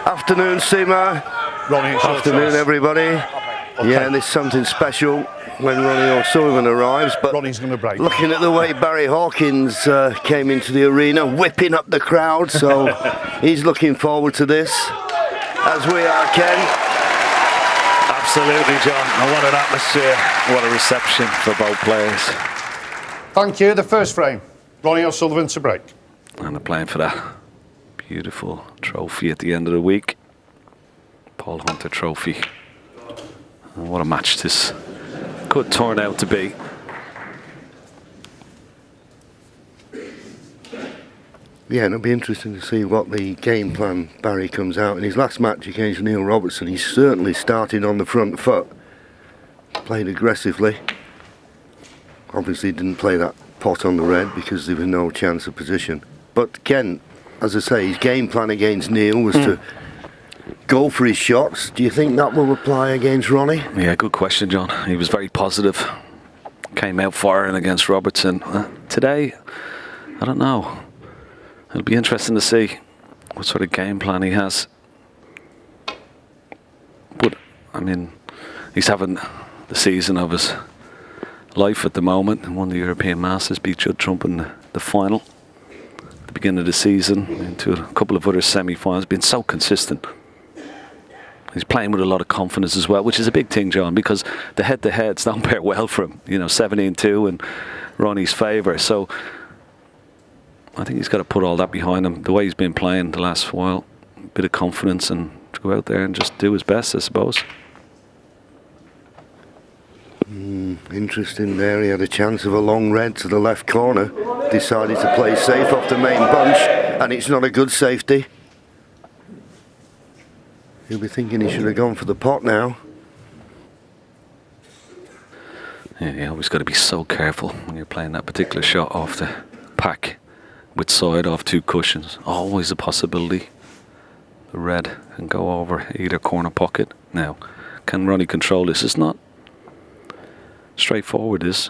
Afternoon, Seema. Ronnie, it's your Afternoon, choice. everybody. Okay. Yeah, there's something special when Ronnie O'Sullivan arrives, but Ronnie's going to break. looking at the way Barry Hawkins came into the arena, whipping up the crowd, so he's looking forward to this, as we are, Ken. Absolutely, John. And what an atmosphere, what a reception for both players. Thank you. The first frame. Ronnie O'Sullivan to break. And they're playing for that beautiful trophy at the end of the week. Paul Hunter Trophy. And what a match this could turn out to be. Yeah, it'll be interesting to see what the game plan Barry comes out. In his last match against Neil Robertson, he certainly started on the front foot, played aggressively. Obviously didn't play that pot on the red because there was no chance of position. But Ken, as I say, his game plan against Neil was to go for his shots. Do you think that will apply against Ronnie? Yeah, good question, John. He was very positive. Came out firing against Robertson. Today, I don't know. It'll be interesting to see what sort of game plan he has. But, I mean, he's having the season of his life at the moment. He won the European Masters, beat Judd Trump in the final at the beginning of the season, into a couple of other semi-finals. Been so consistent. He's playing with a lot of confidence as well, which is a big thing, John, because the head-to-heads don't pair well for him. You know, 17-2 in Ronnie's favour. So I think he's got to put all that behind him. The way he's been playing the last while, a bit of confidence, and to go out there and just do his best, I suppose. Interesting there. He had a chance of a long red to the left corner. Decided to play safe off the main bunch, and it's not a good safety. He'll be thinking he should have gone for the pot now. Yeah, you always got to be so careful when you're playing that particular shot off the pack with side off two cushions. Always a possibility. The red can go over either corner pocket. Now, can Ronnie control this? It's not straightforward, this.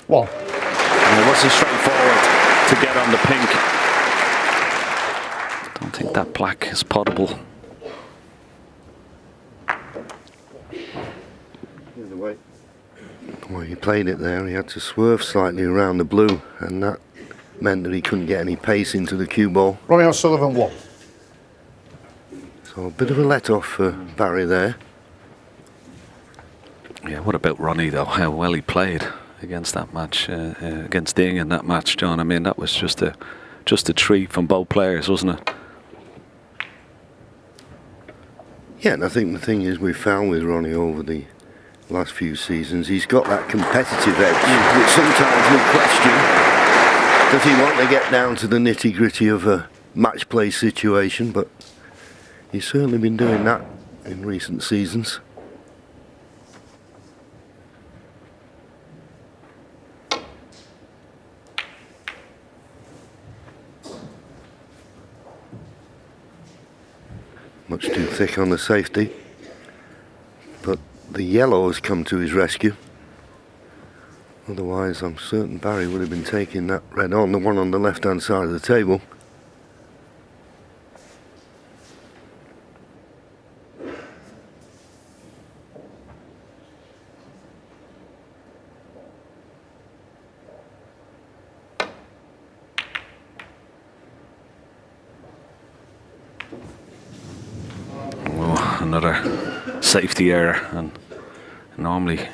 One. And it wasn't straightforward to get on the pink. Don't think that black is potable. Well, he played it there. He had to swerve slightly around the blue, and that meant that he couldn't get any pace into the cue ball. Ronnie O'Sullivan 1. So a bit of a let-off for Barry there. Yeah, what about Ronnie though? How well he played against that match, against Ding in that match, John. I mean, that was just a treat from both players, wasn't it? Yeah, and I think the thing is we've found with Ronnie over the last few seasons, he's got that competitive edge, which sometimes we question. Does he want to get down to the nitty-gritty of a match play situation? But he's certainly been doing that in recent seasons. Much too thick on the safety, but the yellow has come to his rescue. Otherwise, I'm certain Barry would have been taking that red on, the one on the left-hand side of the table. Another safety error, and normally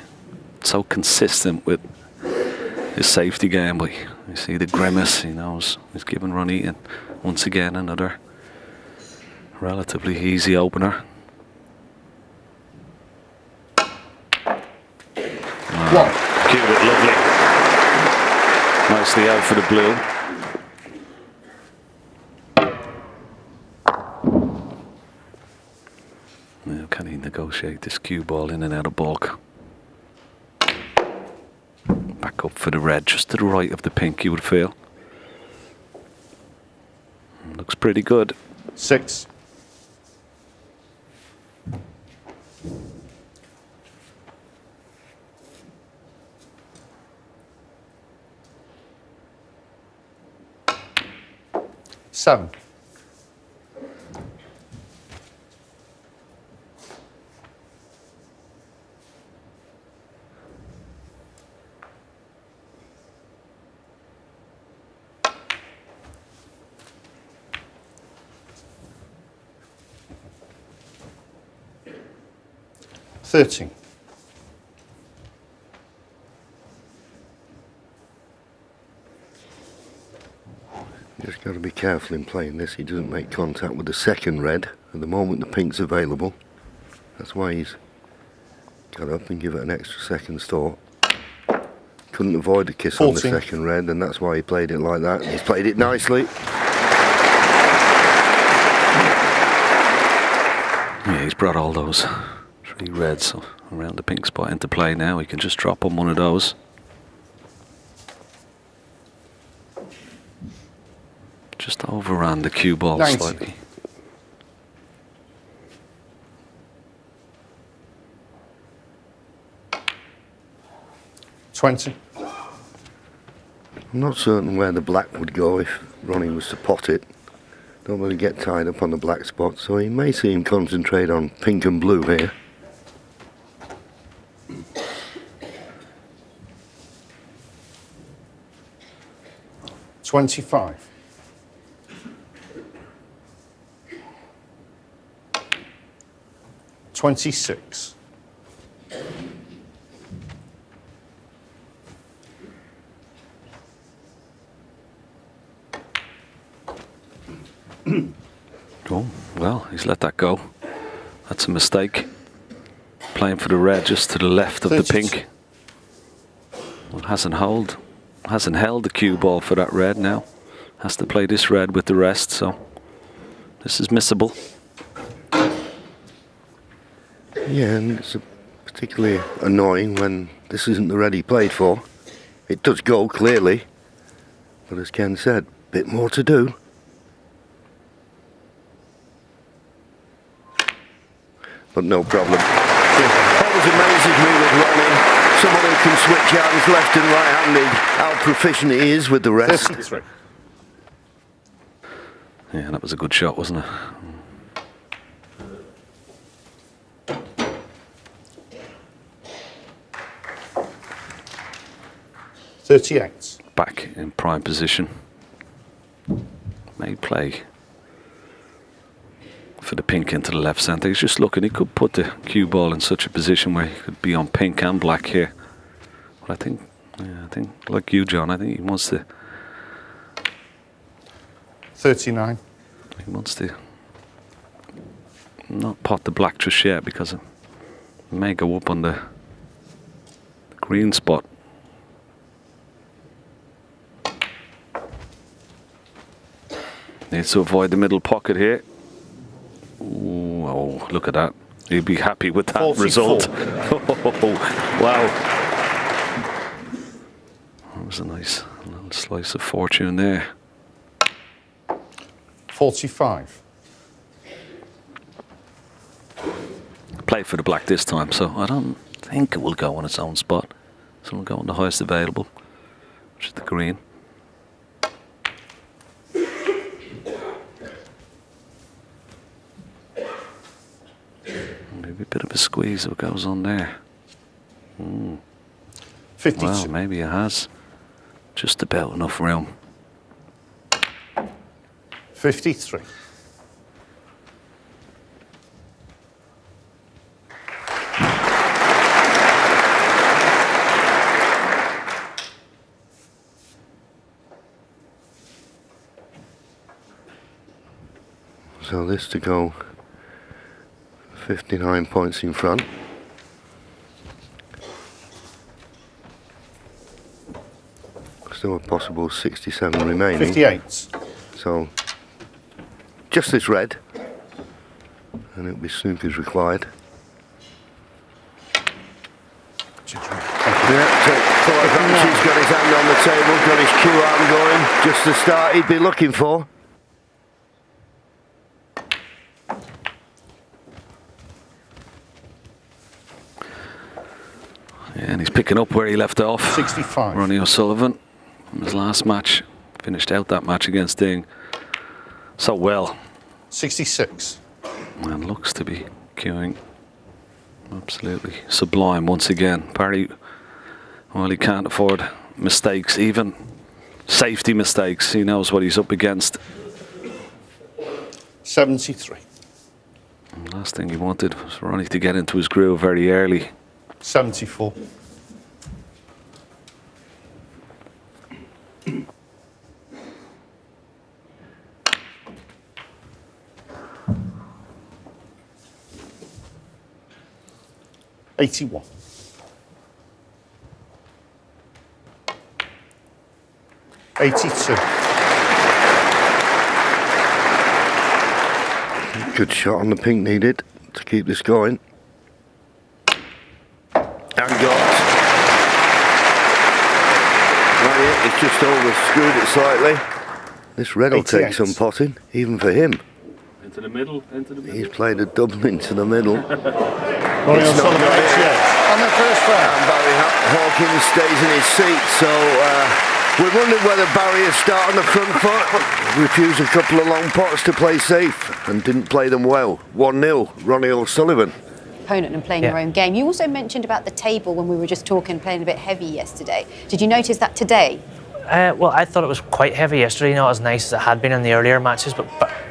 so consistent with his safety game, but you see the grimace. He knows he's giving Ronnie, and once again another relatively easy opener. Cute it, lovely. Nicely out for the blue. Now can he negotiate this cue ball in and out of balk? Back up for the red, just to the right of the pink, you would feel. Looks pretty good. 6. 7. $13. Just got to be careful in playing this. He doesn't make contact with the second red. At the moment the pink's available. That's why he's got up and give it an extra second's thought. Couldn't avoid the kiss 14. on the second red, and that's why he played it like that. He's played it nicely. Yeah, he's brought all those 3 reds around the pink spot into play now. He can just drop on one of those. Just overran the cue ball 90. slightly. $20. I'm not certain where the black would go if Ronnie was to pot it. Don't want to get tied up on the black spot, so he may see him concentrate on pink and blue here. $25. $26. Oh, well, he's let that go. That's a mistake. Playing for the red just to the left of the 32. pink. Well, hasn't held the cue ball for that red now. Has to play this red with the rest, so this is missable. Yeah, and it's particularly annoying when this isn't the red he played for. It does go, clearly. But as Ken said, bit more to do. But no problem. Always amazes me with Ronnie. Someone who can switch hands left and right-handed. How proficient he is with the rest. 33. Yeah, that was a good shot, wasn't it? 38. Back in prime position. May play for the pink into the left centre. He's just looking. He could put the cue ball in such a position where he could be on pink and black here. But I think like you, John, I think he wants to. 39. He wants to not pot the black just yet because it may go up on the green spot. Needs to avoid the middle pocket here. Ooh, oh, look at that. He'd be happy with that 44. result. Wow. That was a nice little slice of fortune there. 45. Play for the black this time, so I don't think it will go on its own spot. So it'll go on the highest available, which is the green. Maybe a bit of a squeeze if it goes on there. 52. Well, maybe it has. Just about enough room. 53. So this to go 59 points in front. Still a possible 67 remaining. 58. So just this red, and it'll be snookers required. Yeah, he's got his hand on the table, got his cue arm going. Just the start he'd be looking for. Yeah, and he's picking up where he left off. 65. Ronnie O'Sullivan, from his last match, finished out that match against Ding so well. 66. And looks to be queuing absolutely sublime once again. Barry, well, he can't afford mistakes, even safety mistakes. He knows what he's up against. 73. And last thing he wanted was Ronnie to get into his groove very early. 74. $81. 82. Good shot on the pink needed to keep this going. And got. Right, it's just overscrewed it slightly. This red will take 88. some potting, even for him. Into the middle, He's played a double into the middle. Ronnie It's not O'Sullivan, got it. 88. On the first round. And Barry Hawkins stays in his seat, so we wondered whether Barry would start on the front foot, refused a couple of long pots to play safe, and didn't play them well. 1-0, Ronnie O'Sullivan. Opponent and playing your own game. You also mentioned about the table when we were just talking, playing a bit heavy yesterday. Did you notice that today? Well, I thought it was quite heavy yesterday, not as nice as it had been in the earlier matches, but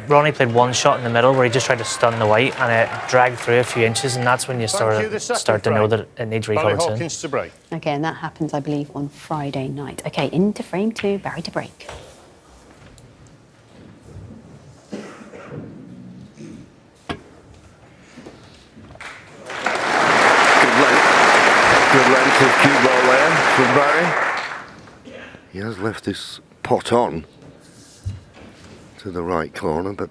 Ronnie played one shot in the middle where he just tried to stun the white and it dragged through a few inches, and that's when you start to know that it needs Barry recovered soon. Hawkins to break. Okay, and that happens, I believe, on Friday night. Okay, into frame 2, Barry to break. Good length of cue ball there from Barry. He has left this pot on to the right corner, but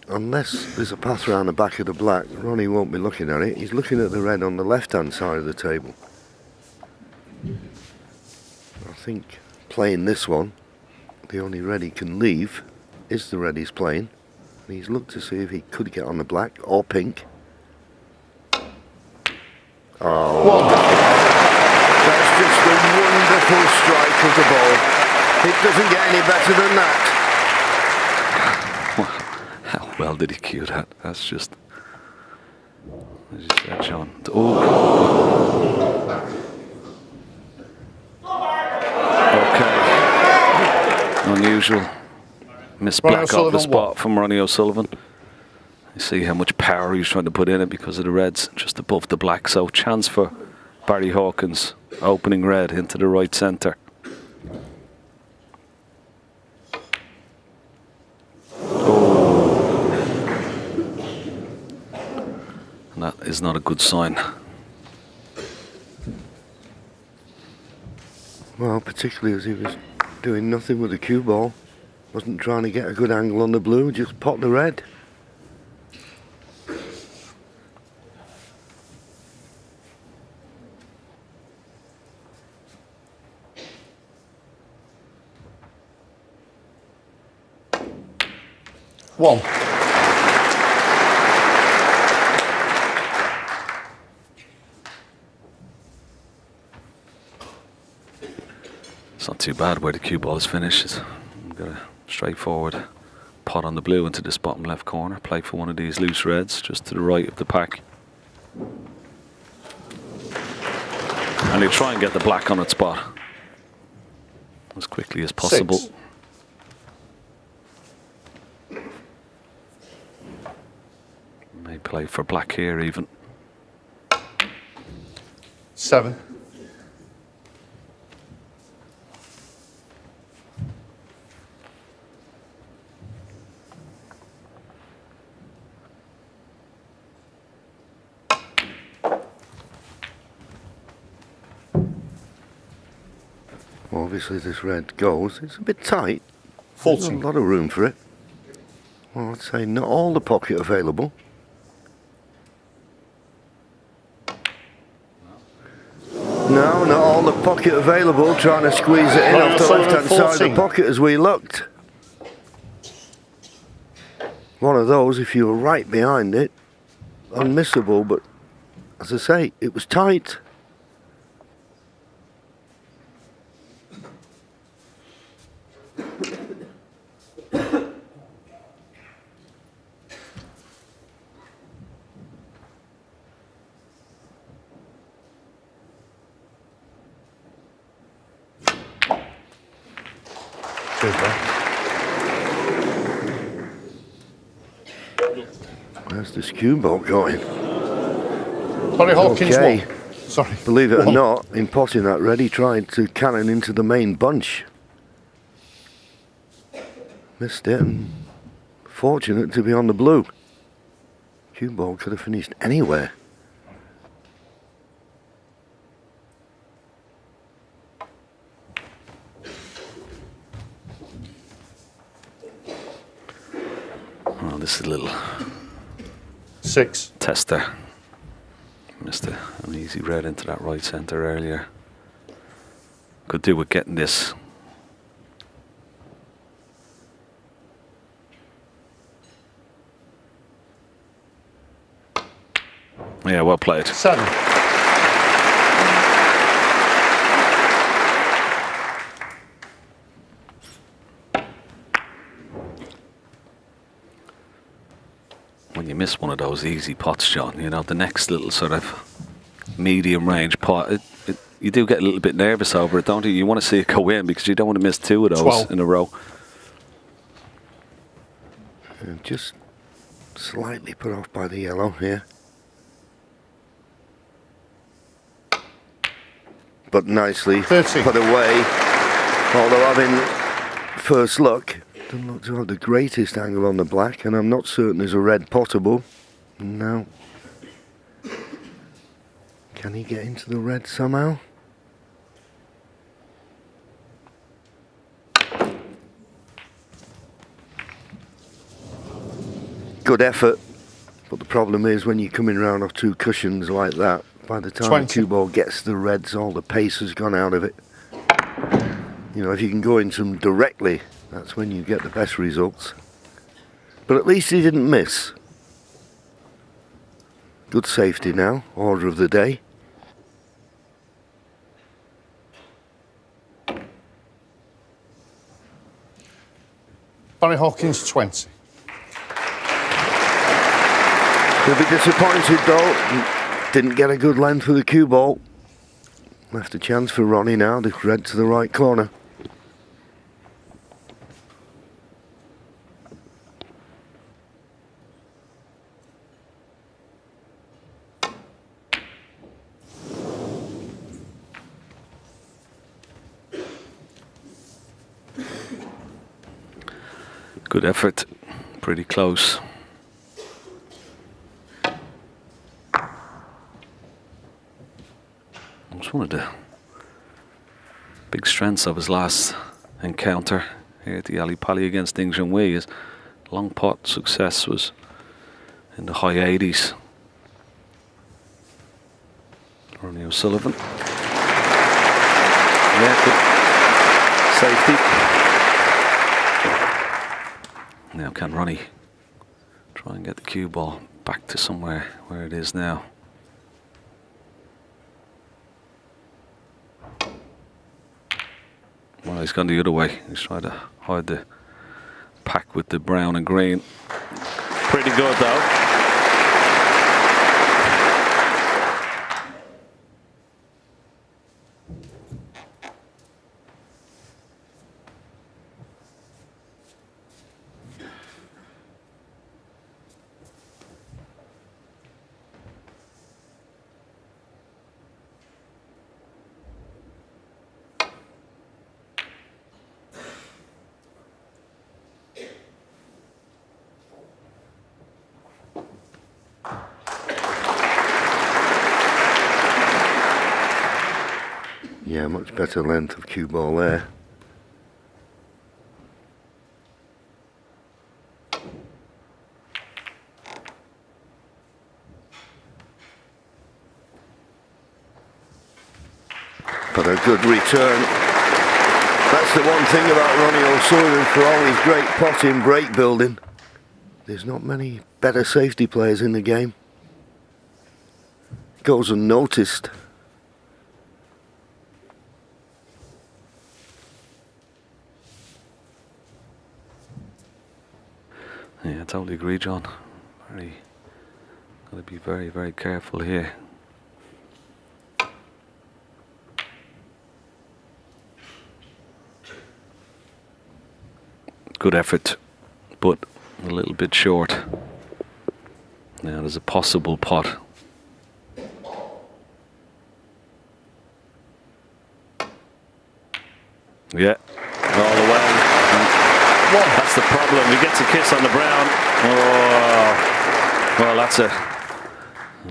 unless there's a path around the back of the black, Ronnie won't be looking at it. He's looking at the red on the left-hand side of the table. I think playing this one, the only red he can leave is the red he's playing. And he's looked to see if he could get on the black or pink. Oh, that's just a wonderful strike of the ball. It doesn't get any better than that. How well did he cue that? That's just, as you said, John. Oh. Okay. Unusual. Miss Ronnie black off the O'Sullivan spot what? from Ronnie O'Sullivan. You see how much power he's trying to put in it because of the reds just above the black. So chance for Barry Hawkins, opening red into the right centre. Oh. And that is not a good sign. Well, particularly as he was doing nothing with the cue ball. Wasn't trying to get a good angle on the blue, just pot the red. One. It's not too bad where the cue ball is finished. We've got a straightforward pot on the blue into this bottom left corner. Play for one of these loose reds just to the right of the pack. And they try and get the black on its spot as quickly as possible. 6. May play for black here even. 7. Well, obviously this red goes. It's a bit tight. There's a 14. lot of room for it. Well, I'd say not all the pocket available. No, not all the pocket available. Trying to squeeze it in Ronnie off the O'Sullivan, left-hand side of 14. the pocket as we looked. One of those, if you were right behind it, unmissable, but as I say, it was tight. Super. Where's this cue ball going? Barry Hawkins Okay. one. Sorry. Believe it or One. not, in potting that red, he tried to cannon into the main bunch. Missed it, and fortunate to be on the blue. Cue ball could have finished anywhere. Oh, this is a little 6. tester. Missed an easy red into that right centre earlier. Could do with getting this. Yeah, well played. 7. When you miss one of those easy pots, John, you know, the next little sort of medium range pot, you do get a little bit nervous over it, don't you? You want to see it go in because you don't want to miss 2 of those 12. in a row. And just slightly put off by the yellow here. But nicely 30. put away. Although having first look, doesn't look to have the greatest angle on the black, and I'm not certain there's a red potable. No. Can he get into the red somehow? Good effort, but the problem is when you're coming round off 2 cushions like that, by the time 20. the cue ball gets to the reds, all the pace has gone out of it. You know, if you can go into them directly, that's when you get the best results. But at least he didn't miss. Good safety now, order of the day. Barry Hawkins 20. He'll be disappointed though. Didn't get a good length for the cue ball. Left a chance for Ronnie now, the red to the right corner. Good effort, pretty close. It's one of the big strengths of his last encounter here at the Ali Pali against Ding Junhui. His long pot success was in the high 80s. Ronnie O'Sullivan. Yeah, good safety. Now can Ronnie try and get the cue ball back to somewhere where it is now? Well, he's gone the other way. He's trying to hide the pack with the brown and green. Pretty good though. Yeah, much better length of cue ball there. But a good return. That's the one thing about Ronnie O'Sullivan, for all his great potting, break building. There's not many better safety players in the game. Goes unnoticed. Yeah, I totally agree, John. Got to be very, very careful here. Good effort, but a little bit short. Now there's a possible pot. Yeah, all the way. That's the problem. He gets a kiss on the brown. Oh, well, that's a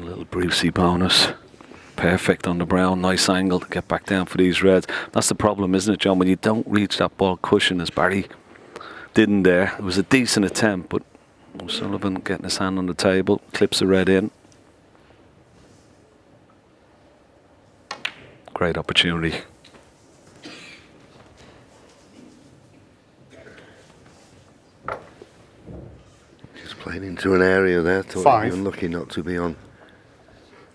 little Brucey bonus. Perfect on the brown. Nice angle to get back down for these reds. That's the problem, isn't it, John? When you don't reach that ball cushion, as Barry didn't there. It was a decent attempt, but O'Sullivan getting his hand on the table, clips the red in. Great opportunity. Playing into an area there. Thought you were lucky not to be on,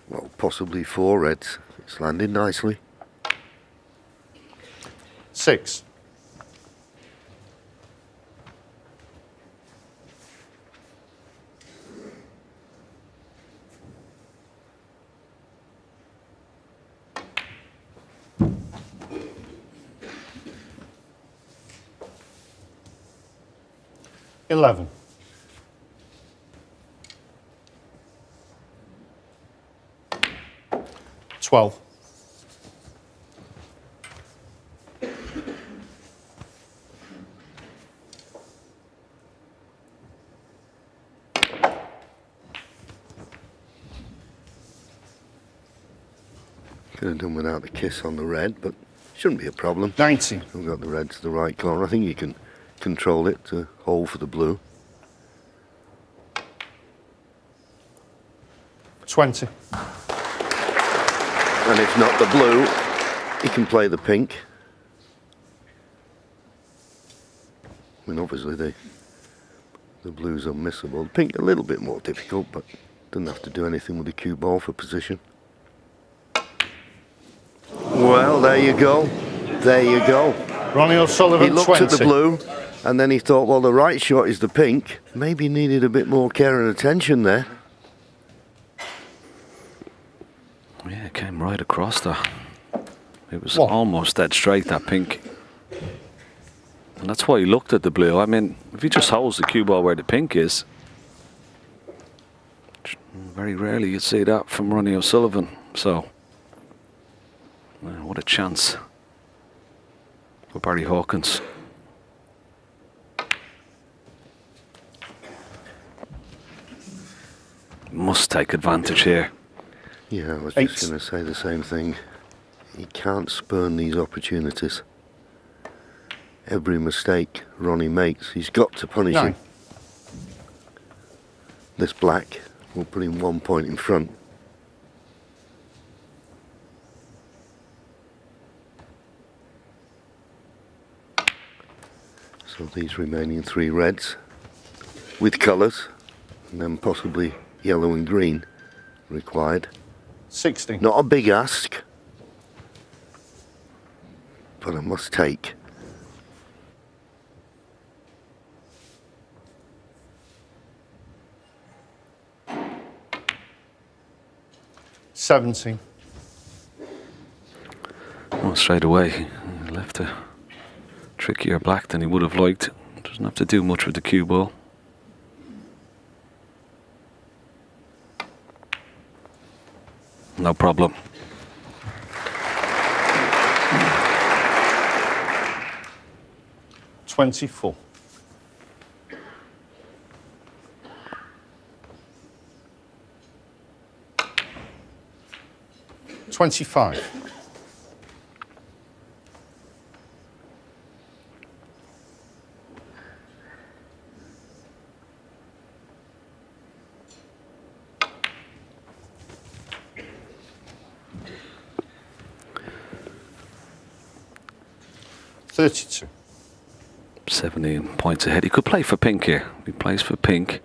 well, possibly 4 reds. It's landed nicely. 6. $11. 12. Could have done without the kiss on the red, but shouldn't be a problem. 19. We've got the red to the right corner. I think you can control it to hold for the blue. 20. And if not the blue, he can play the pink. I mean, obviously the blue's unmissable. The pink a little bit more difficult, but doesn't have to do anything with the cue ball for position. Well, there you go. There you go. Ronnie O'Sullivan, He looked 20. at the blue, and then he thought, well, the right shot is the pink. Maybe needed a bit more care and attention there. Yeah, it came right across there. It was almost dead straight, that pink. And that's why he looked at the blue. I mean, if he just holds the cue ball where the pink is, very rarely you'd see that from Ronnie O'Sullivan. So, what a chance for Barry Hawkins. Must take advantage here. Yeah, I was 8. just going to say the same thing. He can't spurn these opportunities. Every mistake Ronnie makes, he's got to punish 9. him. This black will put him 1 point in front. So these remaining 3 reds with colours, and then possibly yellow and green required. 16. Not a big ask, but I must take. $17. Well, straight away, he left a trickier black than he would have liked. Doesn't have to do much with the cue ball. No problem. $24. $25. $32. 17 points ahead. He could play for pink here. If he plays for pink,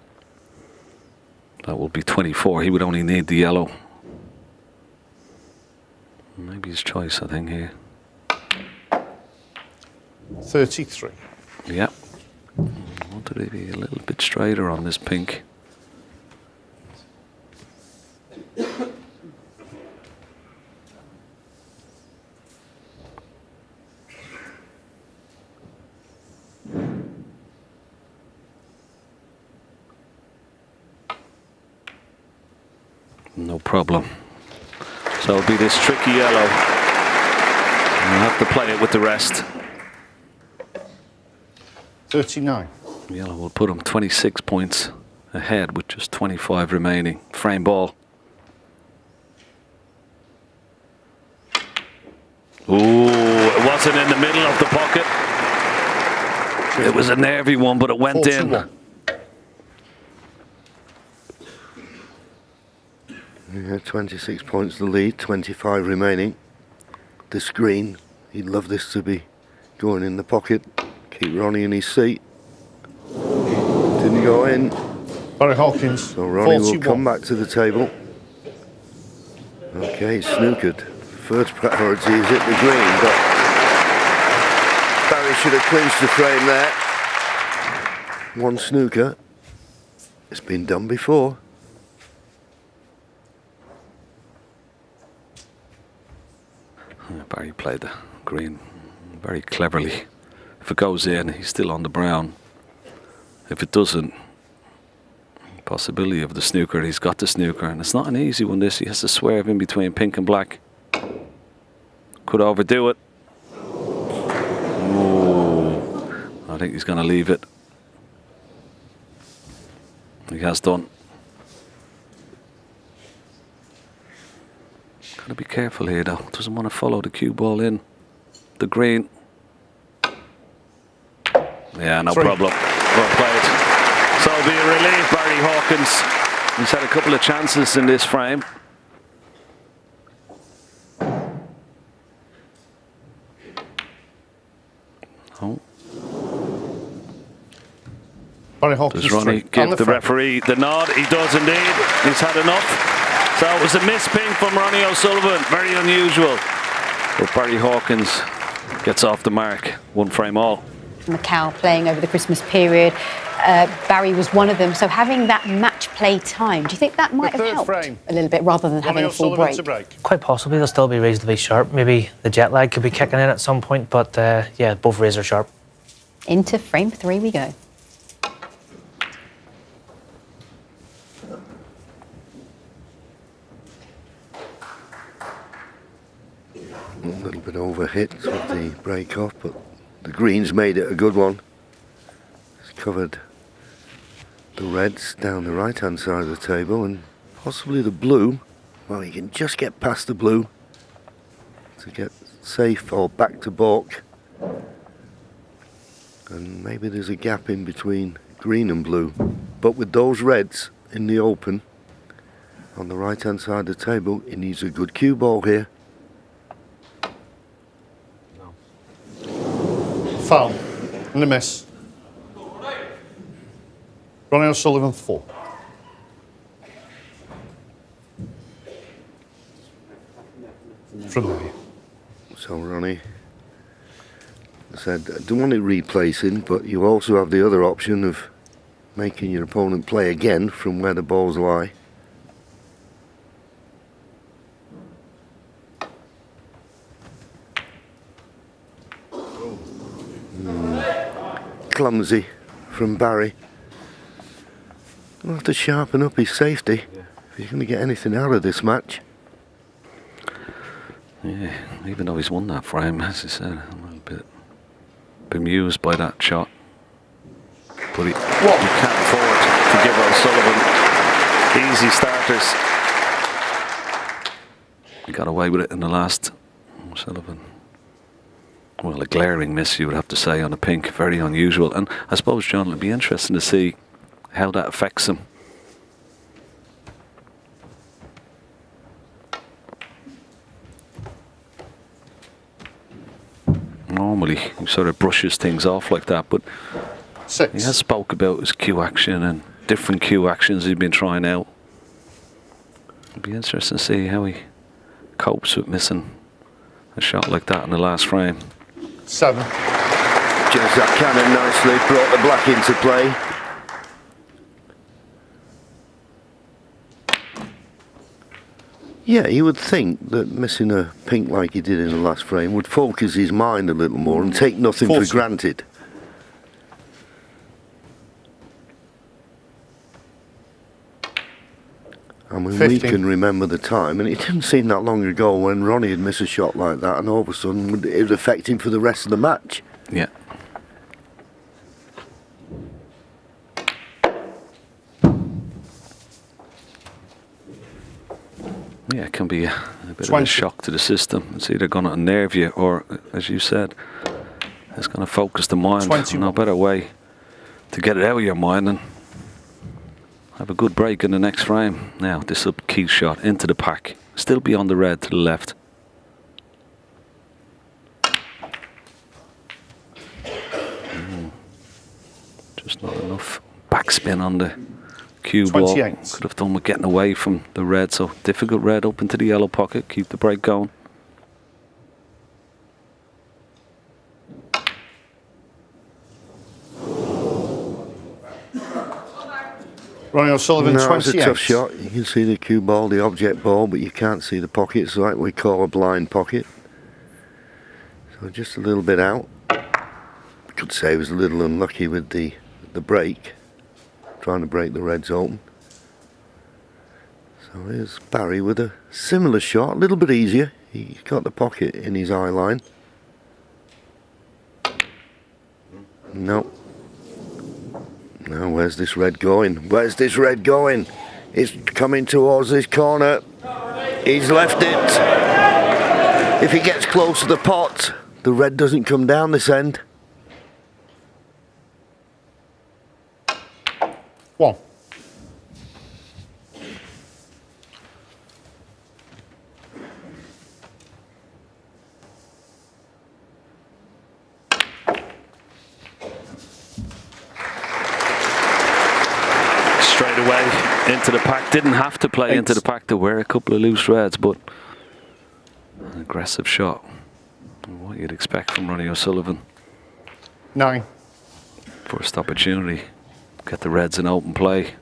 that will be 24. He would only need the yellow. Maybe his choice, I think, here. 33. Yeah. Wanted to be a little bit straighter on this pink. No problem. So it'll be this tricky yellow. We'll have to play it with the rest. 39. Yellow will put him 26 points ahead with just 25 remaining. Frame ball. Ooh, it wasn't in the middle of the pocket. It was a nervy one, but it went in. 41. Yeah, 26 points the lead, 25 remaining. The screen, he'd love this to be going in the pocket. Keep Ronnie in his seat. Didn't go in. Barry Hawkins. So Ronnie 41. will come back to the table. Okay, snookered. First priority is hit the green, but Barry should have clinched the frame there. One snooker. It's been done before. Barry played the green very cleverly. If it goes in, he's still on the brown. If it doesn't, possibility of the snooker, he's got the snooker. And it's not an easy one, this. He has to swerve in between pink and black. Could overdo it. Ooh, I think he's going to leave it. He has done. Got to be careful here, though. Doesn't want to follow the cue ball in. The green. Yeah, no problem. Well played. So it'll be a relief, Barry Hawkins. He's had a couple of chances in this frame. Oh. Barry Hawkins. Does Ronnie give the referee the nod? He does indeed. He's had enough. So it was a miss ping from Ronnie O'Sullivan. Very unusual. But Barry Hawkins gets off the mark. One frame all. Macau playing over the Christmas period. Barry was one of them. So having that match play time, do you think that might have helped a little bit rather than having a full break? Quite possibly. They'll still be reasonably sharp. Maybe the jet lag could be kicking in at some point, but yeah, both razor sharp. Into frame 3 we go. A little bit overhit with the break off, but the greens made it a good one. It's covered the reds down the right hand side of the table and possibly the blue. Well, you can just get past the blue to get safe or back to balk. And maybe there's a gap in between green and blue. But with those reds in the open on the right hand side of the table, he needs a good cue ball here. Foul. And a miss. Ronnie O'Sullivan 4. From there. So Ronnie said, I don't want it replacing, but you also have the other option of making your opponent play again from where the balls lie. Clumsy from Barry. He'll have to sharpen up his safety if he's going to get anything out of this match. Yeah, even though he's won that frame, as I said, I'm a little bit bemused by that shot. But he can't afford to give O'Sullivan easy starters. He got away with it in the last. O'Sullivan. Well, a glaring miss, you would have to say, on a pink. Very unusual. And I suppose, John, it'll be interesting to see how that affects him. Normally, he sort of brushes things off like that, but 6. he has spoke about his cue action and different cue actions he's been trying out. It'll be interesting to see how he copes with missing a shot like that in the last frame. 7. Just that cannon nicely, brought the black into play. Yeah, you would think that missing a pink like he did in the last frame would focus his mind a little more and take nothing for granted. I mean, 15. we can remember the time, and it didn't seem that long ago when Ronnie had missed a shot like that, and all of a sudden it would affect him for the rest of the match. Yeah. Yeah, it can be a bit of a shock to the system. It's either going to unnerve you or, as you said, it's going to focus the mind. 21. No better way to get it out of your mind and have a good break in the next frame. Now, this is a key shot into the pack. Still beyond the red to the left. Just not enough backspin on the cue ball. 28. Could have done with getting away from the red. So difficult red up into the yellow pocket. Keep the break going. Ronnie O'Sullivan, No, 28. it's a tough shot. You can see the cue ball, the object ball, but you can't see the pocket. It's like we call a blind pocket. So just a little bit out. Could say he was a little unlucky with the break, trying to break the reds open. So here's Barry with a similar shot, a little bit easier. He's got the pocket in his eye line. No. Now where's this red going? Where's this red going? It's coming towards this corner. He's left it. If he gets close to the pot, the red doesn't come down this end. 1. Straight away into the pack. Didn't have to play 8. into the pack to wear a couple of loose reds, but an aggressive shot. What you'd expect from Ronnie O'Sullivan. 9. First opportunity. Get the reds in open play.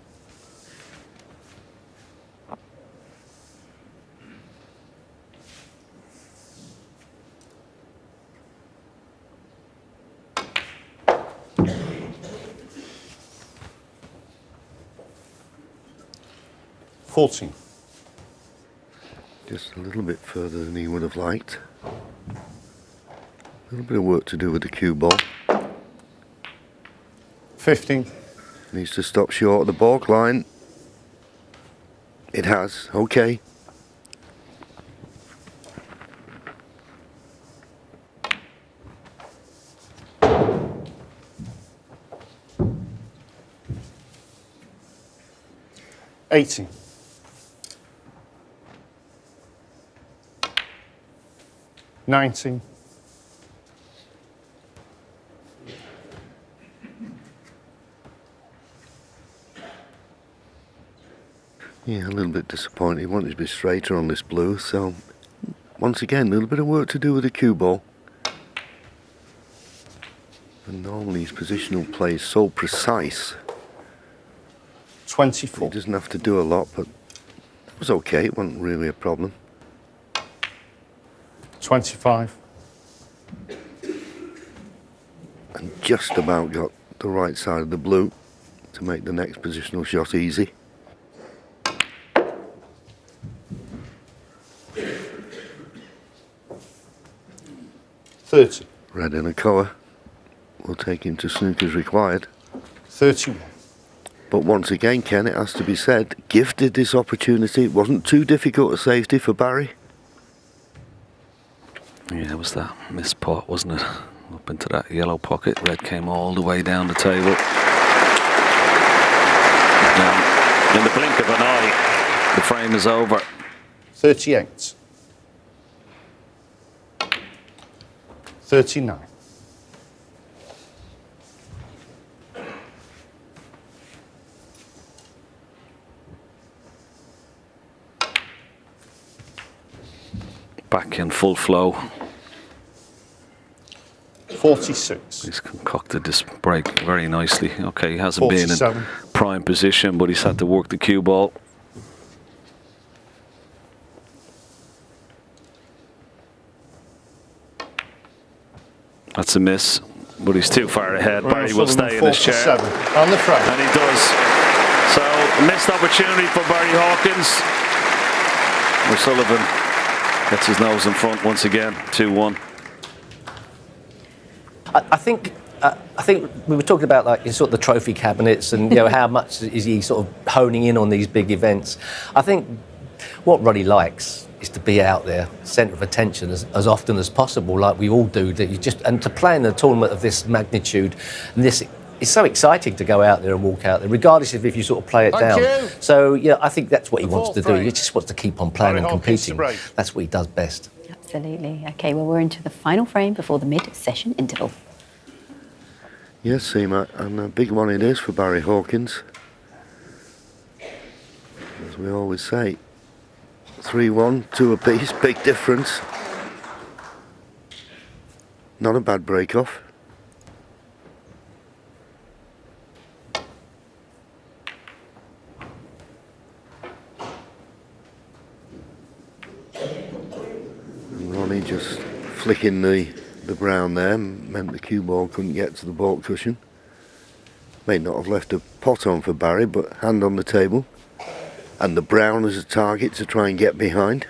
Just a little bit further than he would have liked. A little bit of work to do with the cue ball. 15. Needs to stop short of the balk line. It has, okay. $80. 19. Yeah, a little bit disappointed. He wanted to be straighter on this blue, so once again, a little bit of work to do with the cue ball. And normally his positional play is so precise. 24. He doesn't have to do a lot, but it was okay. It wasn't really a problem. 25. And just about got the right side of the blue to make the next positional shot easy. $30. Red and a colour will take him to snooker's required. 31. But once again, Ken, it has to be said, gifted this opportunity. It wasn't too difficult a safety for Barry. Yeah, it was that missed pot, wasn't it? Up into that yellow pocket. Red came all the way down the table. Now, in the blink of an eye, the frame is over. 38. 39. Back in full flow. 46. He's concocted this break very nicely. Okay, he hasn't 47. been in prime position, but he's had to work the cue ball. That's a miss, but he's too far ahead. Barry will stay in his chair. 47. On the front. And he does. So, a missed opportunity for Barry Hawkins. O'Sullivan gets his nose in front once again, 2-1. I think we were talking about like sort of the trophy cabinets and how much is he sort of honing in on these big events. I think what Ronnie likes is to be out there, centre of attention as often as possible, like we all do. And to play in a tournament of this magnitude, and this. It's so exciting to go out there and walk out there, regardless of if you sort of play it down. You. So, I think that's what he wants to do. He just wants to keep on playing and competing. That's what he does best. Absolutely. OK, well, we're into the final frame before the mid-session interval. Yes, Seema, and a big one it is for Barry Hawkins. As we always say, 3-1, 2 apiece, big difference. Not a bad break-off. Ronnie just flicking the brown there meant the cue ball couldn't get to the baulk cushion. May not have left a pot on for Barry, but hand on the table. And the brown as a target to try and get behind.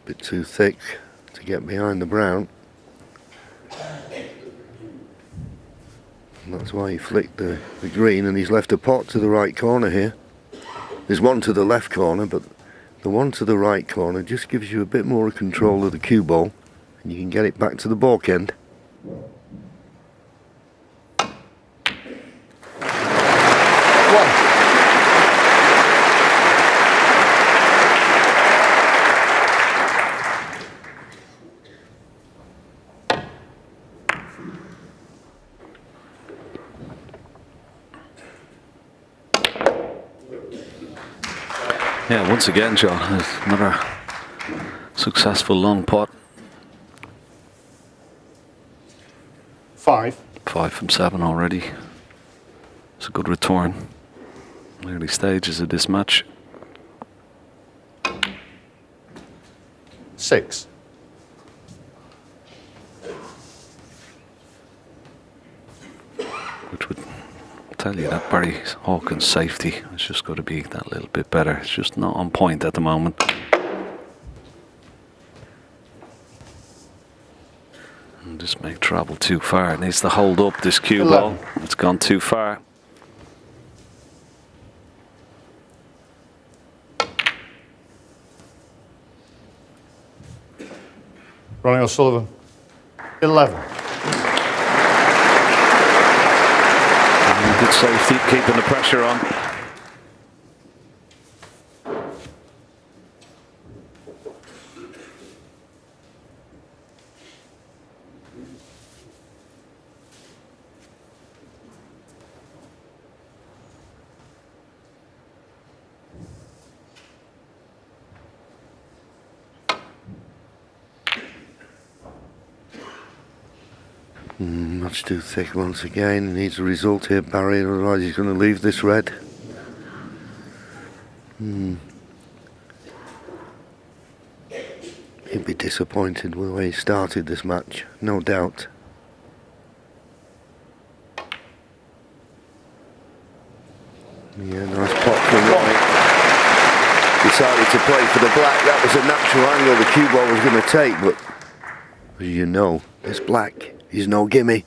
Bit too thick to get behind the brown. And that's why he flicked the green, and he's left a pot to the right corner here. There's one to the left corner, but the one to the right corner just gives you a bit more control of the cue ball, and you can get it back to the baulk end. Yeah, once again, John, another successful long pot. 5. 5 from 7 already. It's a good return. Early stages of this match. 6. Which would tell you that Barry Hawkins' safety has just got to be that little bit better. It's just not on point at the moment. And this may travel too far. It needs to hold up this cue ball. It's gone too far. Ronnie O'Sullivan, 11. Good safety, keeping the pressure on. Much too thick once again. He needs a result here, Barry, otherwise he's going to leave this red. He'd be disappointed with the way he started this match, no doubt. Yeah, nice pot from Ronnie. Decided to play for the black. That was a natural angle the cue ball was going to take, but as you know, this black is no gimme.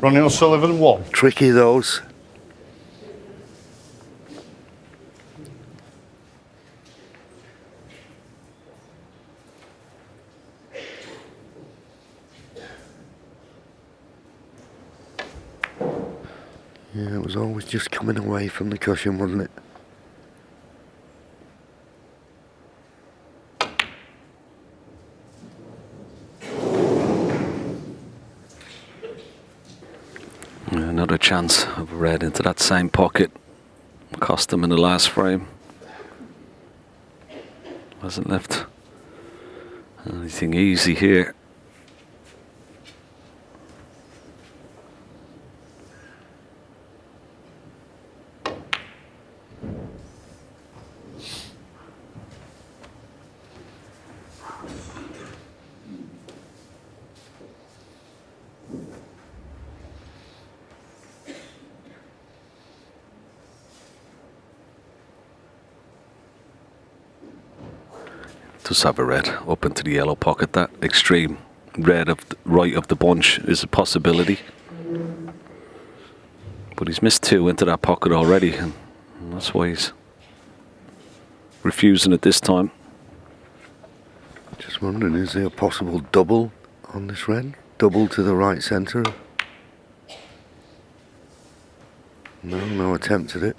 Ronnie O'Sullivan, 1. Tricky those. Yeah, it was always just coming away from the cushion, wasn't it? Another chance of red into that same pocket. Cost him in the last frame. Wasn't left anything easy here. Does have a red up into the yellow pocket. That extreme red of the right of the bunch is a possibility. But he's missed 2 into that pocket already, and that's why he's refusing it this time. Just wondering, is there a possible double on this red? Double to the right centre? No attempt at it.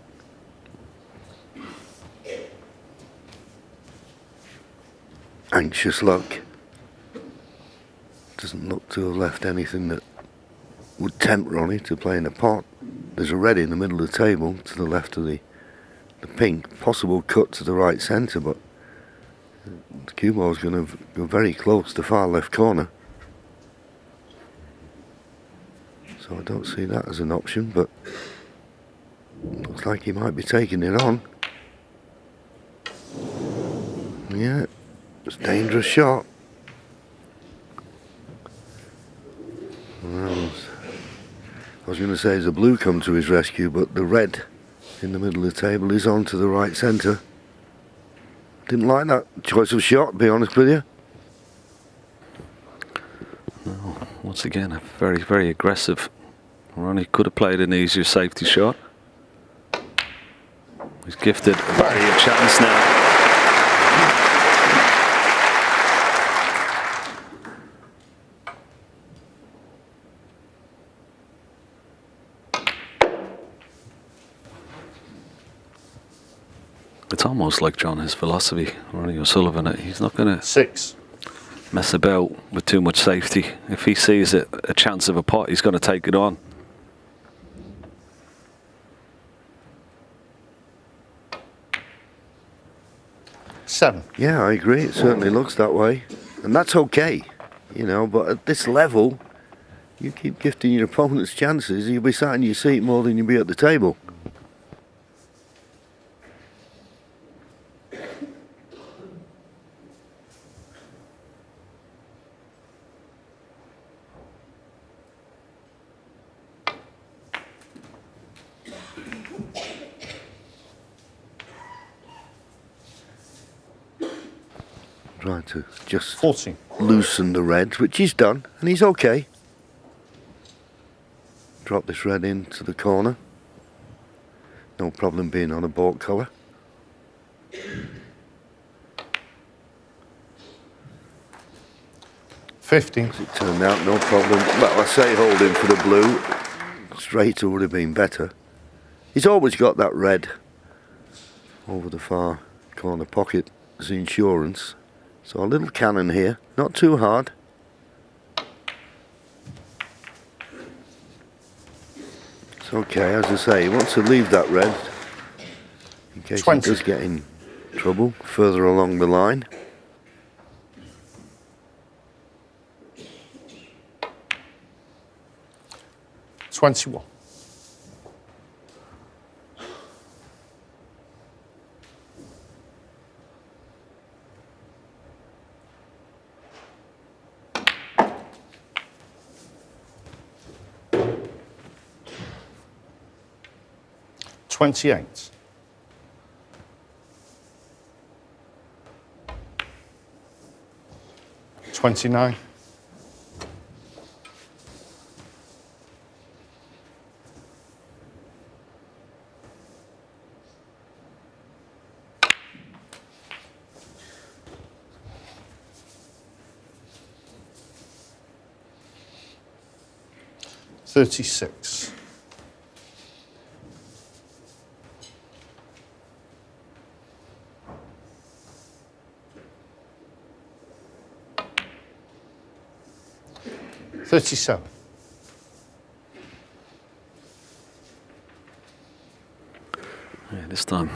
Anxious luck. Doesn't look to have left anything that would tempt Ronnie to play in a pot. There's a red in the middle of the table to the left of the pink. Possible cut to the right centre, but the cue ball is going to go very close to far left corner. So I don't see that as an option, but looks like he might be taking it on. Yeah, it's a dangerous shot. Well, I was going to say, has a blue come to his rescue, but the red in the middle of the table is on to the right centre. Didn't like that choice of shot, to be honest with you. No, once again, a very, very aggressive. Ronnie could have played an easier safety shot. He's gifted Barry a chance now. It's almost like John, his philosophy, Ronnie O'Sullivan. He's not going to 6. mess about with too much safety. If he sees a chance of a pot, he's going to take it on. Seven. Yeah, I agree. It certainly looks that way. And that's okay, you know, but at this level, you keep gifting your opponents chances, you'll be sat in your seat more than you'll be at the table. Trying to just 14. loosen the red, which he's done, and he's okay. Drop this red into the corner. No problem being on a bought colour. 15. As it turned out, no problem. Well, I say holding for the blue. Straighter would have been better. He's always got that red over the far corner pocket as insurance. So a little cannon here, not too hard. It's okay, as I say, he wants to leave that red in case 20. he does get in trouble further along the line. $21. $28. $29. $36. $37. Yeah, this time,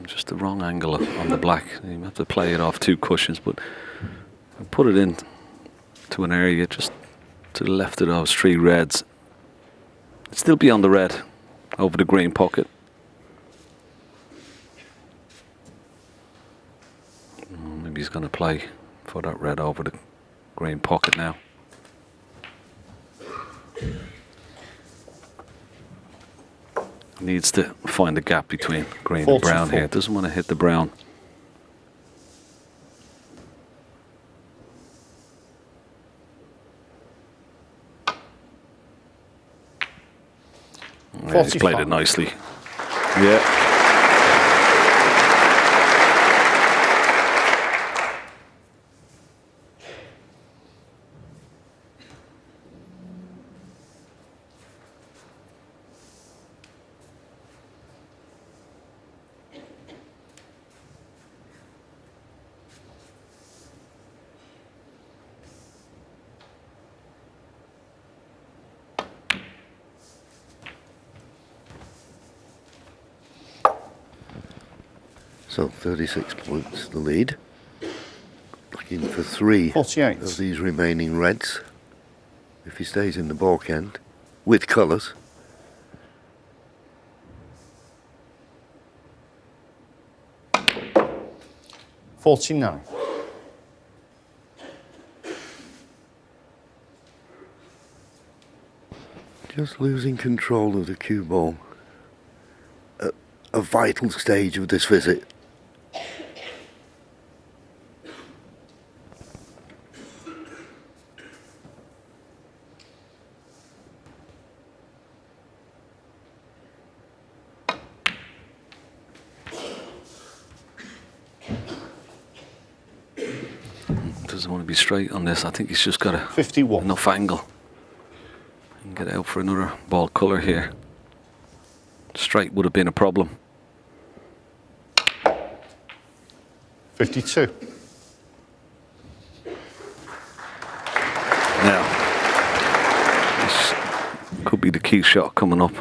just the wrong angle on the black. You have to play it off 2 cushions, but put it in to an area just to the left of those 3 reds. It'd still be on the red over the green pocket. Maybe he's going to play for that red over the green pocket now. Needs to find the gap between green and brown here. Doesn't want to hit the brown. Yeah, he's played it nicely. Yeah. So 36 points the lead. Looking for 3 48. of these remaining reds. If he stays in the balk end with colours. $49. Just losing control of the cue ball at a vital stage of this visit. Doesn't want to be straight on this. I think he's just got 51. enough angle. And get out for another ball colour here. Straight would have been a problem. 52. Now, this could be the key shot coming up.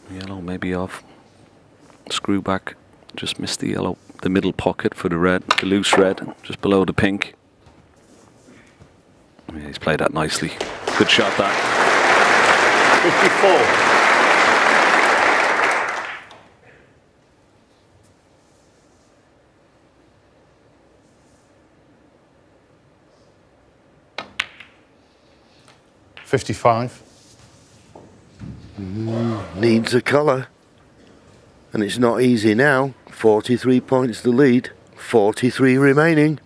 Yellow maybe off. Screw back. Just missed the yellow. The middle pocket for the red. The loose red. Just below the pink. Yeah, he's played that nicely. Good shot that. 54. $55. Needs a colour. And it's not easy now. 43 points the lead. 43 remaining.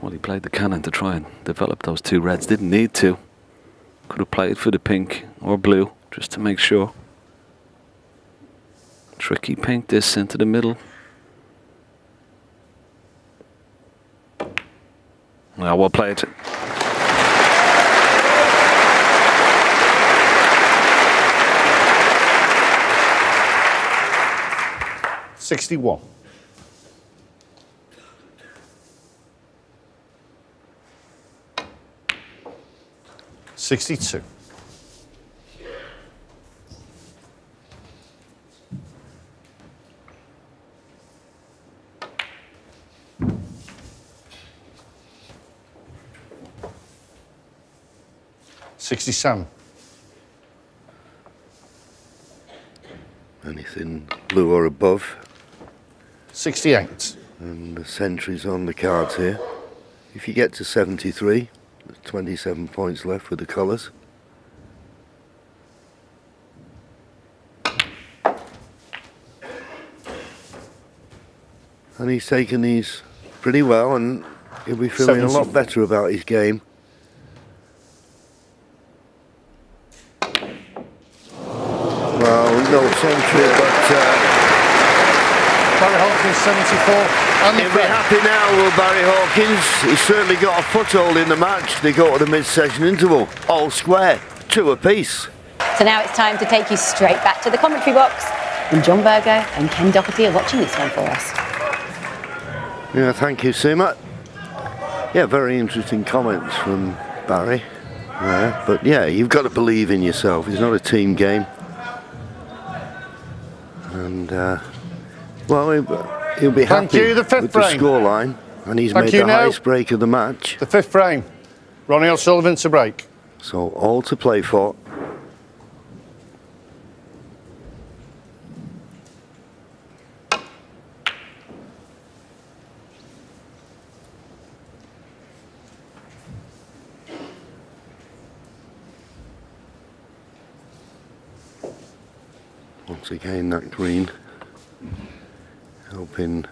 Well, he played the cannon to try and develop those 2 reds. Didn't need to. Could have played for the pink or blue just to make sure. Tricky pink this into the middle. Well played. $61. $62. $67. Anything blue or above. 68. And the century's on the cards here. If you get to 73, there's 27 points left with the colours. And he's taken these pretty well, and he'll be feeling a lot better about his game. Well, no century, but Barry Hawkins, 74. And he'll be happy now, will Barry Hawkins. He's certainly got a foothold in the match. They go to the mid-session interval, all square, 2 apiece. So now it's time to take you straight back to the commentary box. And John Berger and Ken Doherty are watching this one for us. Yeah, thank you, Seema. Yeah, very interesting comments from Barry. Yeah, but yeah, you've got to believe in yourself. It's not a team game. And, well, he'll be happy you, the 5th with the frame. scoreline. And he's Thank made you the now. highest break of the match. The 5th frame. Ronnie O'Sullivan to break. So all to play for. Once again, that green helping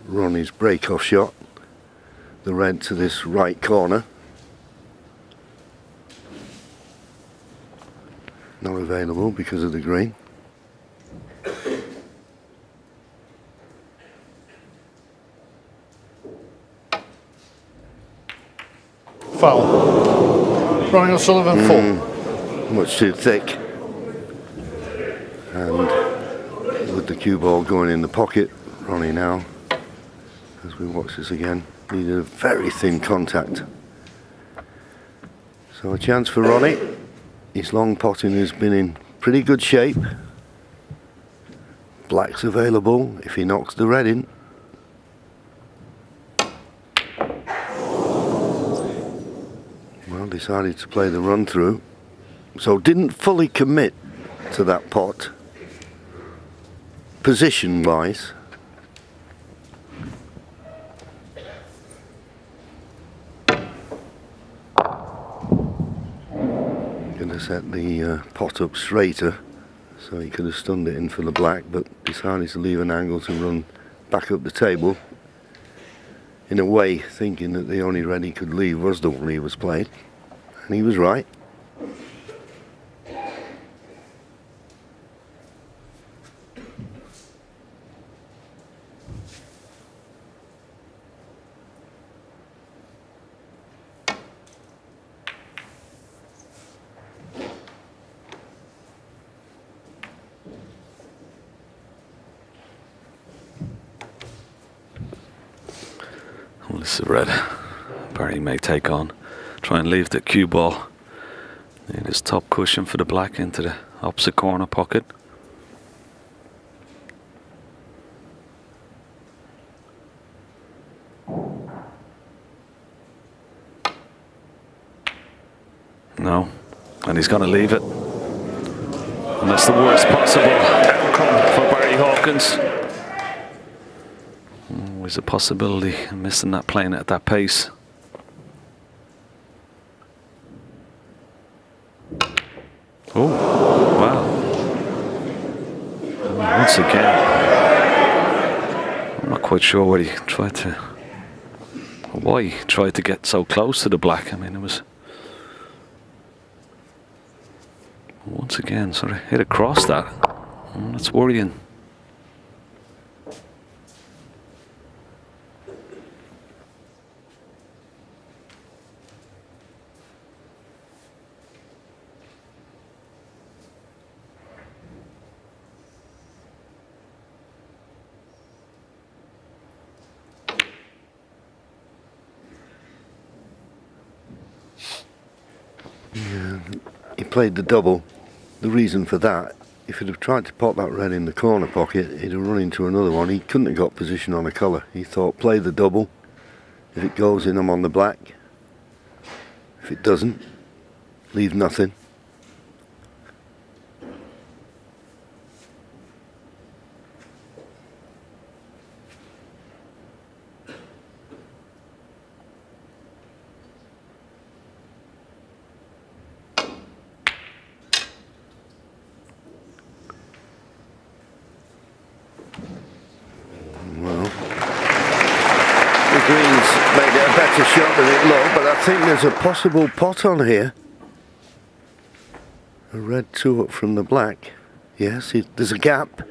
Ronnie's break-off shot. the red to this right corner. Not available because of the green. Foul. Ronnie O'Sullivan, 4. Much too thick. And with the cue ball going in the pocket, Ronnie now, as we watch this again, needed a very thin contact. So a chance for Ronnie. His long potting has been in pretty good shape. Black's available if he knocks the red in. Well, decided to play the run through. So didn't fully commit to that pot, position wise. Gonna set the pot up straighter so he could have stunned it in for the black, but decided to leave an angle to run back up the table, in a way thinking that the only red he could leave was the one he was playing, and he was right. Well, this is a red Barry may take on. Try and leave the cue ball in his top cushion for the black into the opposite corner pocket. No, and he's going to leave it. And that's the worst possible outcome for Barry Hawkins. Always a possibility of missing that playing at that pace. Oh, wow. Once again, I'm not quite sure what he tried to, or why he tried to get so close to the black. I mean, it was, once again, sort of hit across that. That's worrying. Yeah, he played the double. The reason for that, if he'd have tried to pop that red in the corner pocket, he'd have run into another one. He couldn't have got position on a colour. He thought, play the double. If it goes in, I'm on the black. If it doesn't, leave nothing. Green's made it a better shot than it looked, but I think there's a possible pot on here. A red 2 up from the black. Yes, there's a gap.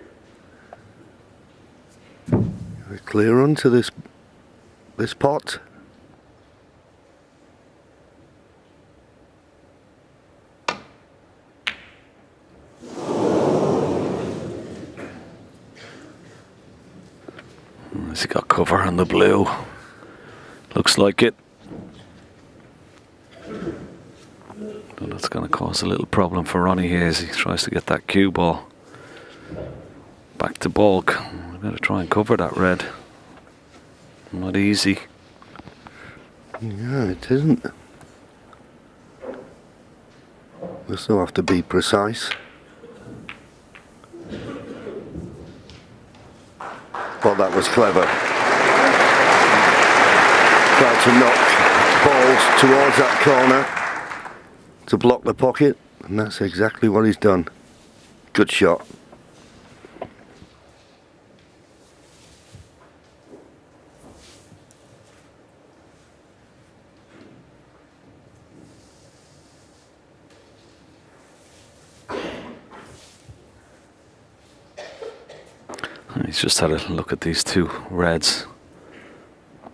A clear run to this pot. Has he got cover on the blue? Looks like it. But that's going to cause a little problem for Ronnie here as he tries to get that cue ball back to bulk. We've got to try and cover that red. Not easy. Yeah, it isn't. We'll still have to be precise. Well, that was clever. Tried to knock balls towards that corner to block the pocket, and that's exactly what he's done. Good shot. He's just had a look at these two reds.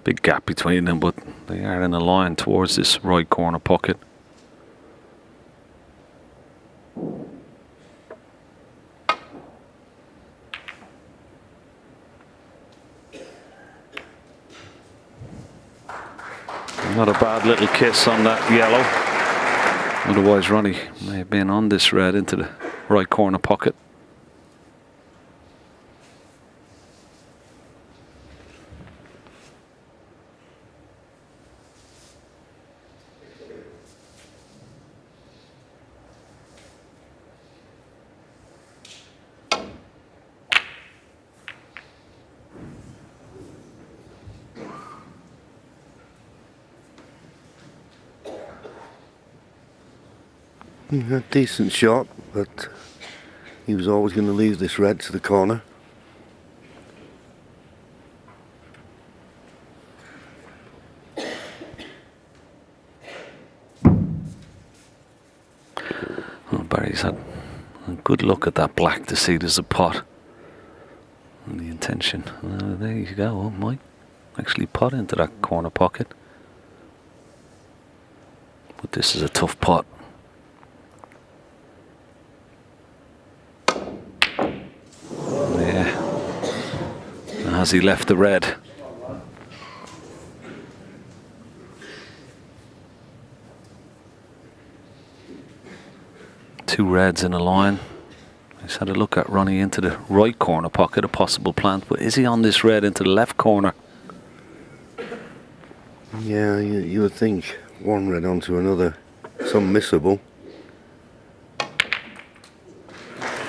Big gap between them, but they are in a line towards this right corner pocket. Not a bad little kiss on that yellow. Otherwise Ronnie may have been on this red into the right corner pocket. A decent shot, but he was always going to leave this red to the corner. Oh, Barry's had a good look at that black to see there's a pot. And the intention. There you go. Oh, might actually pot into that corner pocket. But this is a tough pot. Has he left the red? Two reds in a line. He's had a look at Ronnie into the right corner pocket, a possible plant, but is he on this red into the left corner? Yeah, you would think one red onto another, some missable.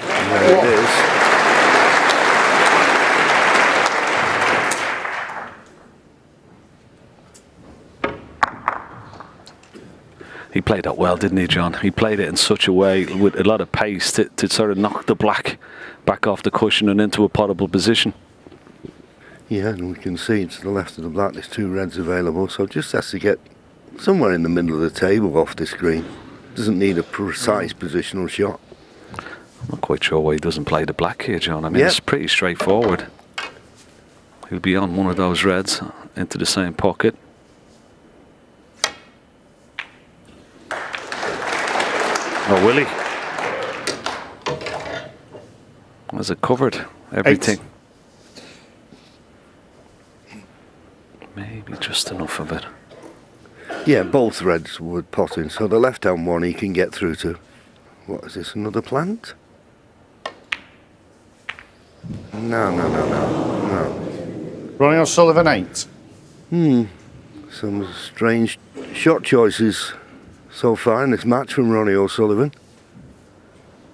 There it is. He played that well, didn't he, John? He played it in such a way with a lot of pace to sort of knock the black back off the cushion and into a potable position. Yeah, and we can see to the left of the black there's two reds available, so just has to get somewhere in the middle of the table off this green. Doesn't need a precise positional shot. I'm not quite sure why he doesn't play the black here, John. I mean, It's pretty straightforward. He'll be on one of those reds into the same pocket. Oh, will he? Has it covered everything? 8. Maybe just enough of it. Yeah, both reds would pot in, so the left-hand one he can get through to. What is this, another plant? No. Ronnie O'Sullivan 8. Some strange shot choices so far in this match from Ronnie O'Sullivan.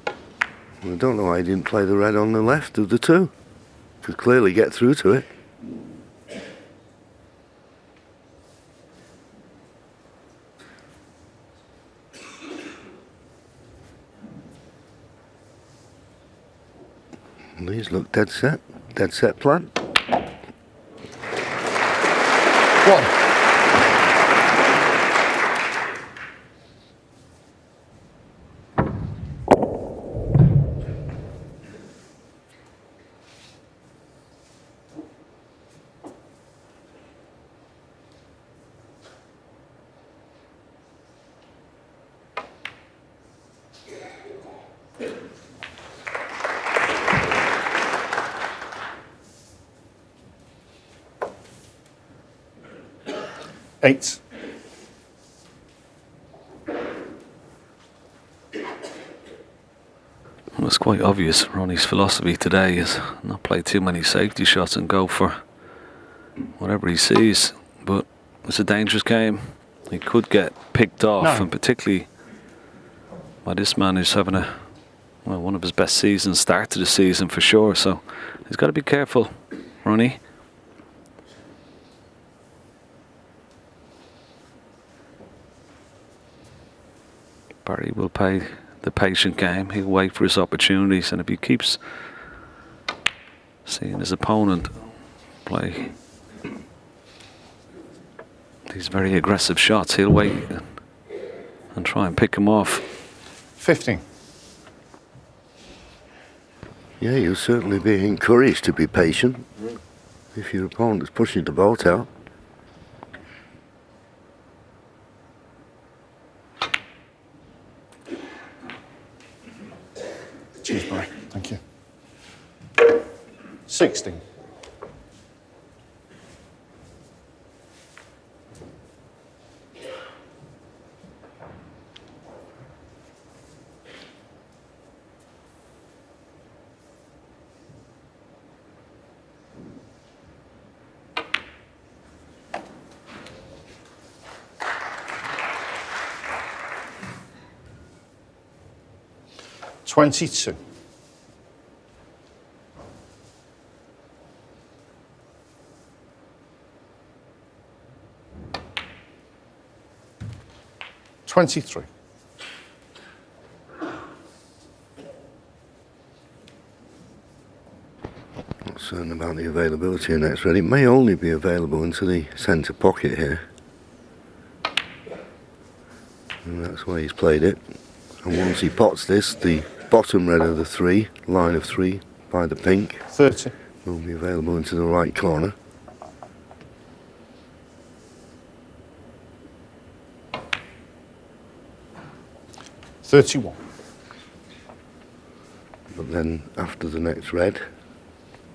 I don't know why he didn't play the red on the left of the two. Could clearly get through to it. And these look dead set plan. 1. Eight. Well, it's quite obvious Ronnie's philosophy today is not play too many safety shots and go for whatever he sees. But it's a dangerous game. He could get picked off, and particularly by this man who's having one of his best seasons, start to the season for sure. So he's got to be careful, Ronnie. Barry will play the patient game. He'll wait for his opportunities, and if he keeps seeing his opponent play these very aggressive shots, he'll wait and try and pick him off. 15. Yeah, you'll certainly be encouraged to be patient if your opponent's pushing the boat out. Cheers, Barry. Thank you. 16. $22. $23. Not certain about the availability of next red. It may only be available into the centre pocket here. And that's why he's played it. And once he pots this, the bottom red of the 3, line of 3 by the pink, 30. will be available into the right corner. $31. But then after the next red,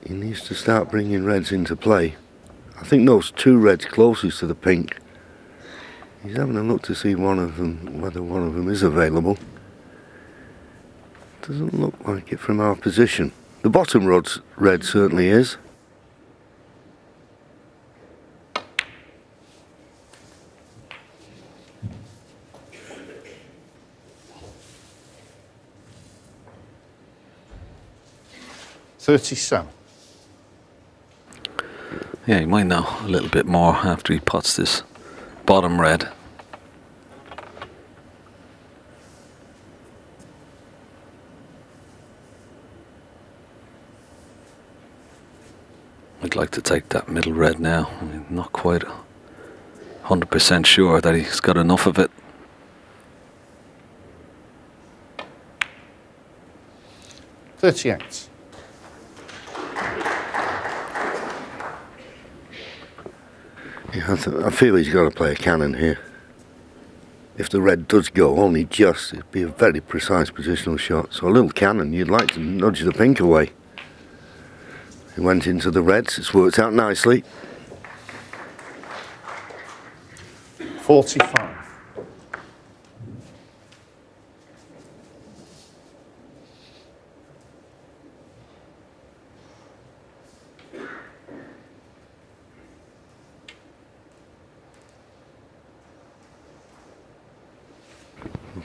he needs to start bringing reds into play. I think those 2 reds closest to the pink, he's having a look to see whether one of them is available. Doesn't look like it from our position. The bottom red certainly is. $37. Yeah, he might know a little bit more after he pots this bottom red. I'd like to take that middle red now. I'm not quite 100% sure that he's got enough of it. $38. Yeah, I feel he's got to play a cannon here. If the red does go, only just, it'd be a very precise positional shot. So a little cannon, you'd like to nudge the pink away. He went into the reds, it's worked out nicely. 45.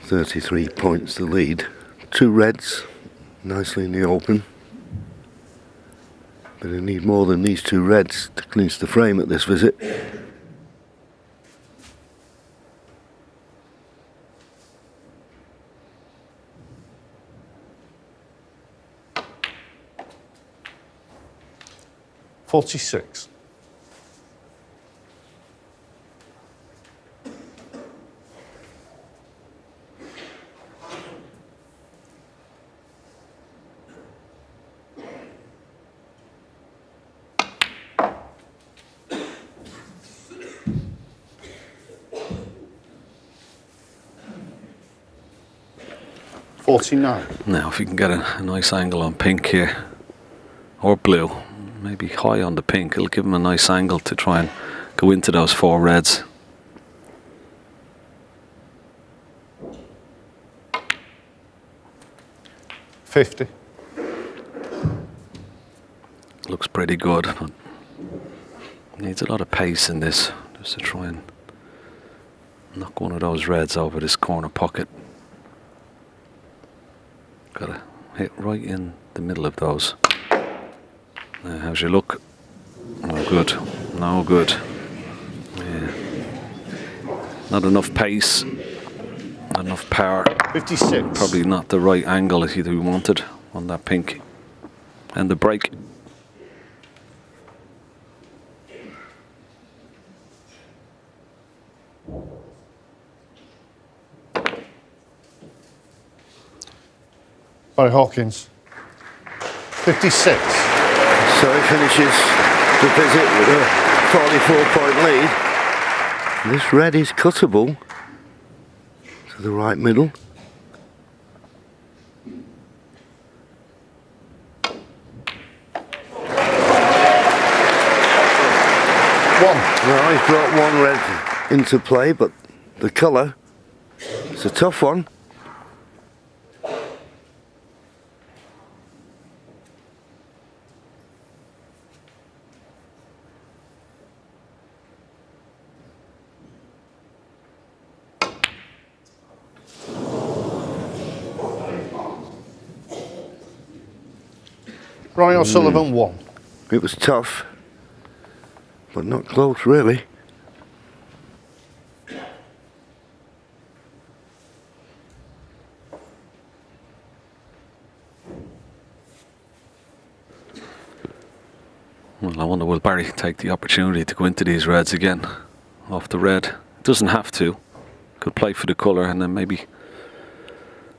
$33 points the lead. 2 reds, nicely in the open. But they need more than these 2 reds to clinch the frame at this visit. $46. $49. Now, if you can get a nice angle on pink here, or blue, maybe high on the pink, it'll give him a nice angle to try and go into those 4 reds. $50. Looks pretty good, but needs a lot of pace in this, just to try and knock one of those reds over this corner pocket. Gotta hit right in the middle of those. Now, how's your look? No good. No good. Yeah. Not enough pace. Not enough power. 56. Probably not the right angle that we wanted on that pink. And the break. By Hawkins. 56. So he finishes the visit with a 44-point lead. This red is cuttable to the right middle. Well, he's brought one red into play, but the colour, it's a tough one. Ronnie O'Sullivan won. It was tough, but not close really. Well, I wonder will Barry take the opportunity to go into these reds again off the red. Doesn't have to. Could play for the colour and then maybe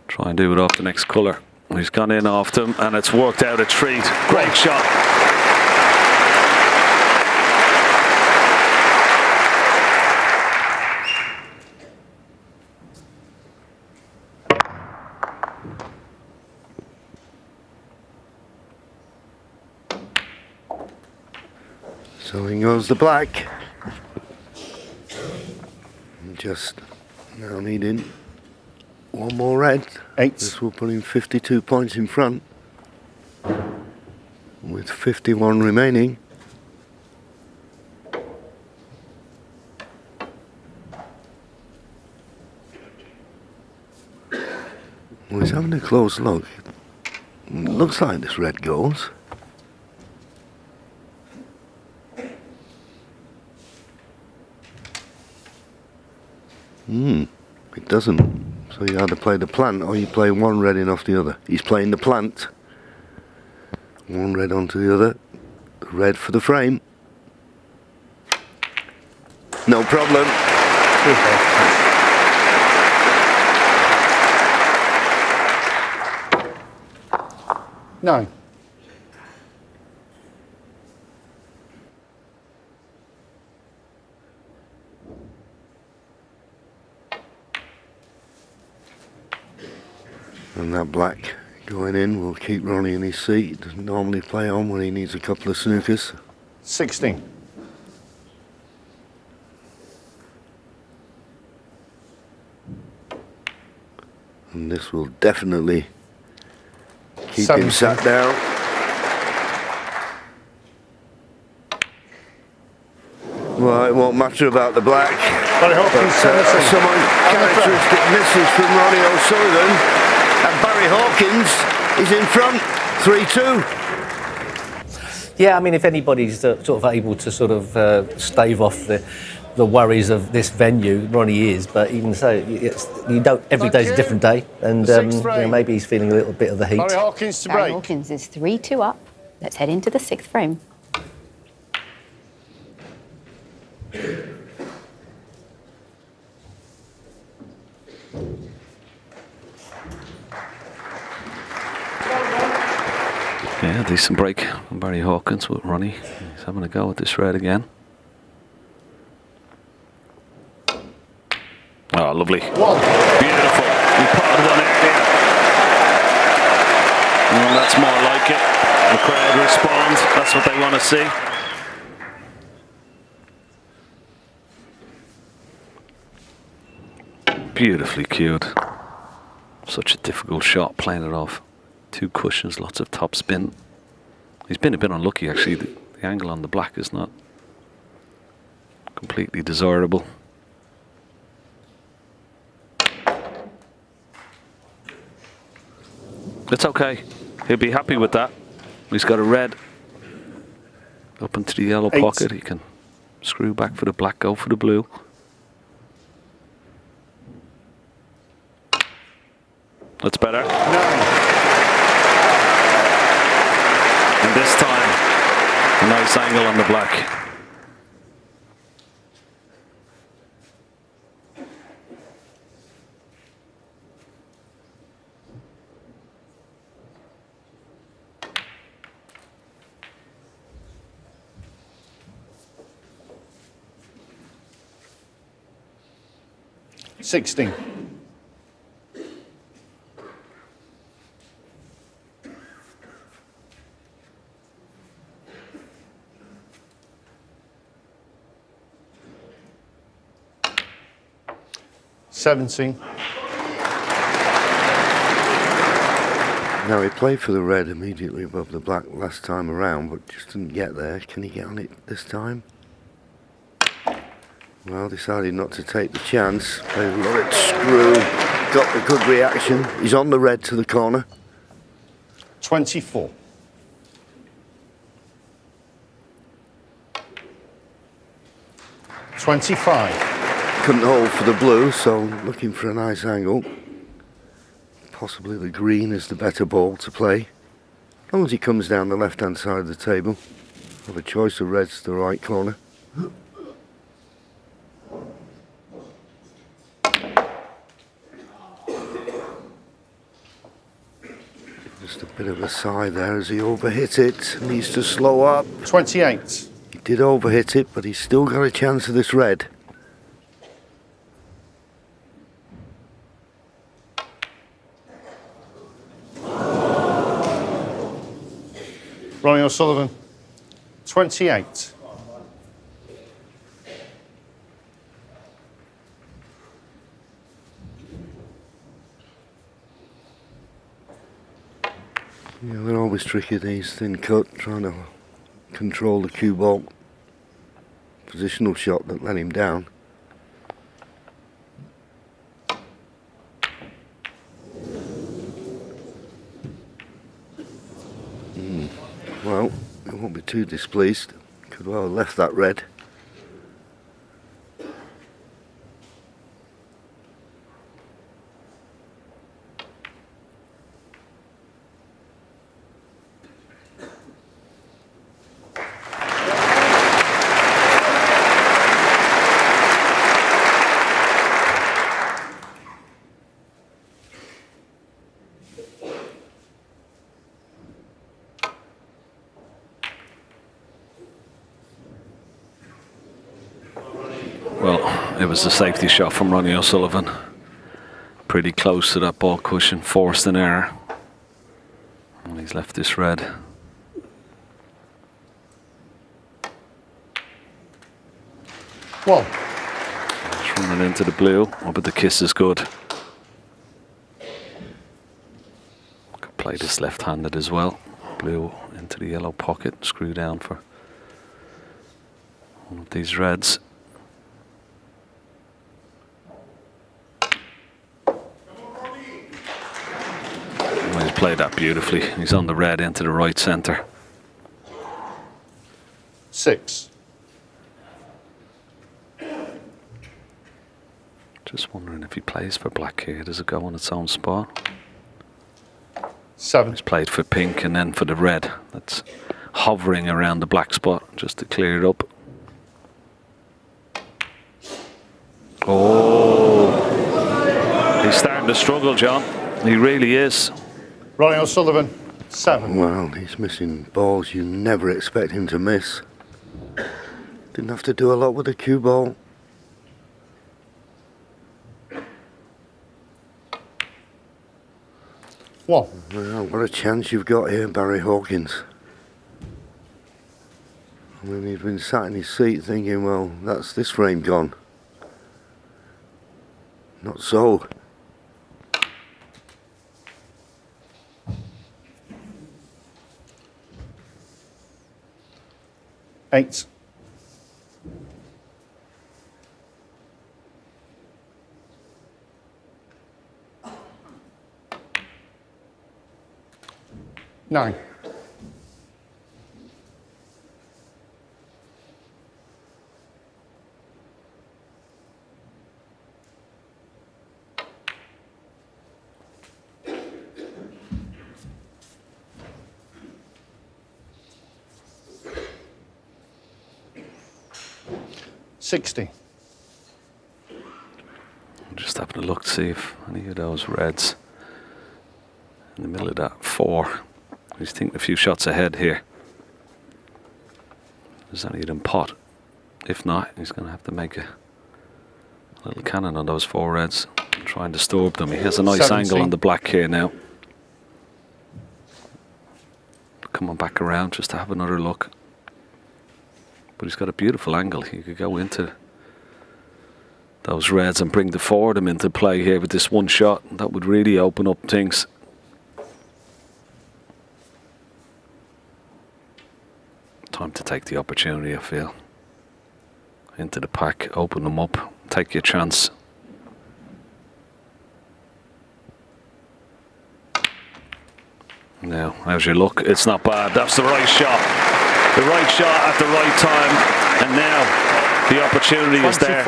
try and do it off the next colour. He's gone in off them and it's worked out a treat. Great shot. So in goes the black. Just now needing one more red. 8. This will put him 52 points in front with 51 remaining. Well, he's having a close look. Looks like this red goes. It doesn't. So you either play the plant or you play one red in off the other. He's playing the plant. One red onto the other. Red for the frame. No problem. 9. And that black going in will keep Ronnie in his seat. He doesn't normally play on when he needs a couple of snookers. 16. And this will definitely keep 17. him sat down. Well, it won't matter about the black. Barry Hawkins, 17. Some uncharacteristic misses from Ronnie O'Sullivan. And Barry Hawkins is in front, 3-2. Yeah, I mean, if anybody's sort of able to sort of stave off the worries of this venue, Ronnie is. But even so, you don't. Every day's a different day, and maybe he's feeling a little bit of the heat. Barry Hawkins to Barry break. Hawkins is 3-2 up. Let's head into the 6th frame. Yeah, decent break from Barry Hawkins with Ronnie. He's having a go at this red again. Oh, lovely. One. Beautiful. We potted one earlier. Well, that's more like it. The crowd responds. That's what they want to see. Beautifully cued. Such a difficult shot, playing it off. 2 cushions, lots of top spin. He's been a bit unlucky actually. The angle on the black is not completely desirable. It's okay. He'll be happy with that. He's got a red up into the yellow 8. pocket. He can screw back for the black, go for the blue. That's better. 9. And this time, a nice angle on the black. 16. Now he played for the red immediately above the black last time around, but just didn't get there. Can he get on it this time? Well, decided not to take the chance. Played a lot of screw. Got the good reaction. He's on the red to the corner. 24. Couldn't hold for the blue, so looking for a nice angle. Possibly the green is the better ball to play. As long as he comes down the left-hand side of the table. Have a choice of reds to the right corner. Just a bit of a sigh there as he overhit it. Needs to slow up. 28. He did overhit it, but he's still got a chance of this red. Ronnie O'Sullivan, 28. Yeah, they're always tricky, these thin cut, trying to control the cue ball. Positional shot that let him down. Well, he won't be too displeased. Could well have left that red. Well, it was a safety shot from Ronnie O'Sullivan. Pretty close to that ball cushion, forced an error. And he's left this red. Well, Just running into the blue. Oh, but the kiss is good. Could play this left-handed as well. Blue into the yellow pocket, screw down for one of these reds. Well, he's played that beautifully. He's on the red into the right centre. 6. Just wondering if he plays for black here. Does it go on its own spot? 7. He's played for pink and then for the red. That's hovering around the black spot just to clear it up. Oh, he's starting to struggle, John. He really is. Ronnie O'Sullivan, 7. Well, he's missing balls you never expect him to miss. Didn't have to do a lot with the cue ball. Well, what a chance you've got here, Barry Hawkins. I mean, he'd been sat in his seat thinking, well, that's this frame gone. Not so. Eight. Nine. $60. I'm just having a look to see if any of those reds in the middle of that 4. He's thinking a few shots ahead here. Does any of them pot? If not, he's going to have to make a Little cannon on those four reds. Try and disturb them. He has a nice 17. angle on the black here now. Coming back around just to have another look. But he's got a beautiful angle. He could go into those reds and bring the Fordham into play here with this one shot. That would really open up things. Time to take the opportunity, I feel. Into the pack, open them up, take your chance. Now, how's your luck? It's not bad. That's the right shot. The right shot at the right time. And now the opportunity is there.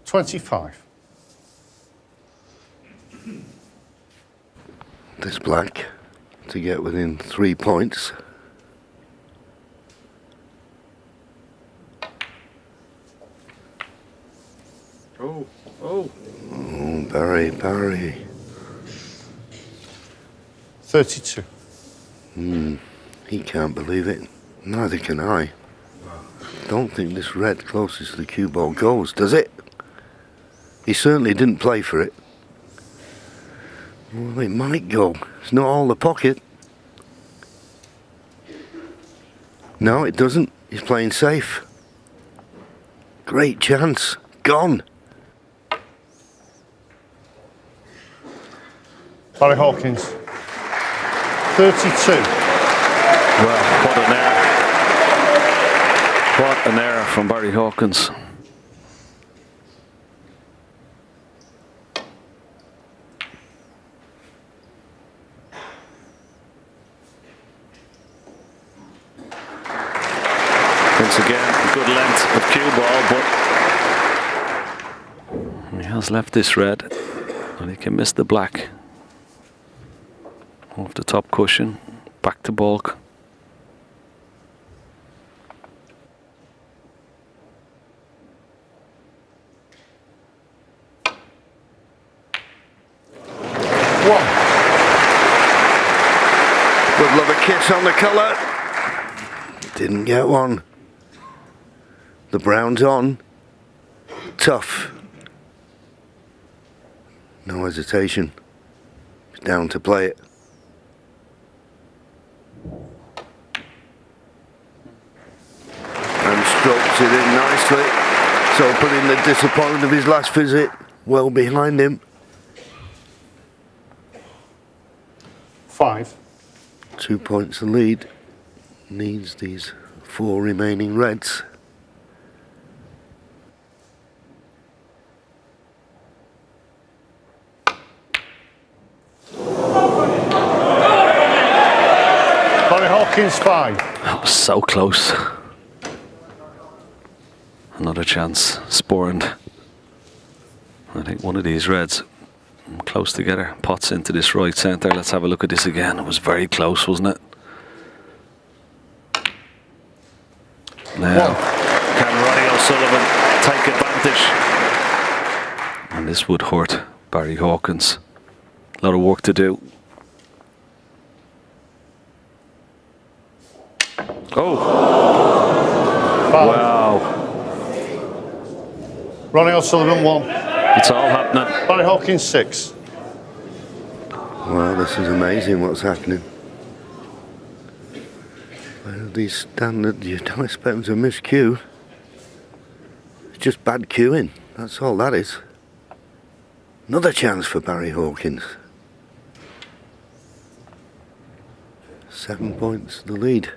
24. This black to get within 3 points. Oh, Barry. 32. He can't believe it. Neither can I. Don't think this red closest to the cue ball goes, does it? He certainly didn't play for it. Well, it might go. It's not all the pocket. No, it doesn't. He's playing safe. Great chance. Gone. Barry Hawkins. 32. Well, what an error from Barry Hawkins. Once again, a good length of cue ball, but he has left this red and he can miss the black. Off the top cushion, back to balk. Would love a kiss on the colour. Didn't get one. The brown's on. Tough. No hesitation. He's down to play it. And strokes it in nicely. So putting the disappointment of his last visit well behind him. 5. 2 points the lead. Needs these 4 remaining reds. Barry Hawkins 5. That was so close. Another chance, sporned. I think one of these reds close together, pots into this right centre. Let's have a look at this again. It was very close, wasn't it? Now, can Ronnie O'Sullivan take advantage? And this would hurt Barry Hawkins. A lot of work to do. Oh! Wow. Ronnie O'Sullivan 1. It's all happening. Barry Hawkins 6. Wow, this is amazing what's happening. Well, these standard, you don't expect them to miss cue. It's just bad cueing, that's all that is. Another chance for Barry Hawkins. 7 points the lead.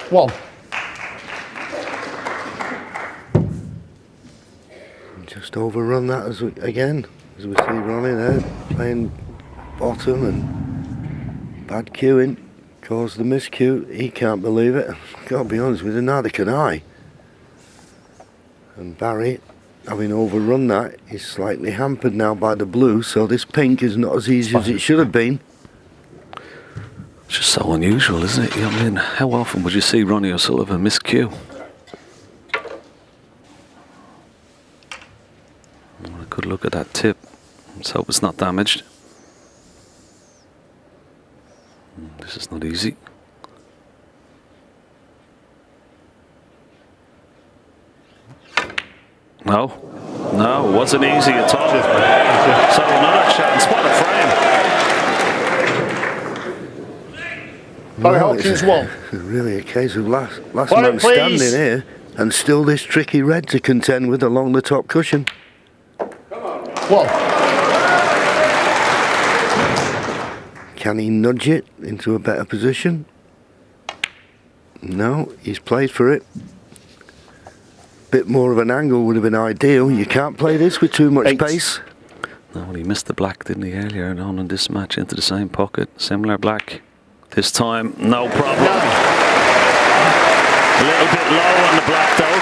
One. Just overrun that as we see Ronnie there playing bottom and bad cueing, caused the miscue. He can't believe it. Gotta be honest with you, neither can I. And Barry, having overrun that, is slightly hampered now by the blue, so this pink is not as easy as it should have been. It's just so unusual, isn't it? I mean, how often would you see Ronnie O'Sullivan miss cue? A good look at that tip. Let's hope it's not damaged. This is not easy. No, no, it wasn't easy at all. So another chance. What a frame. Barry Hawkins won. Really a case of last Barry, man please. standing here, and still this tricky red to contend with along the top cushion. One. Can he nudge it into a better position? No, he's played for it. Bit more of an angle would have been ideal. You can't play this with too much 8. pace. No, he missed the black, didn't he, earlier on in this match, into the same pocket. Similar black. This time, no problem. A little bit low on the black, though.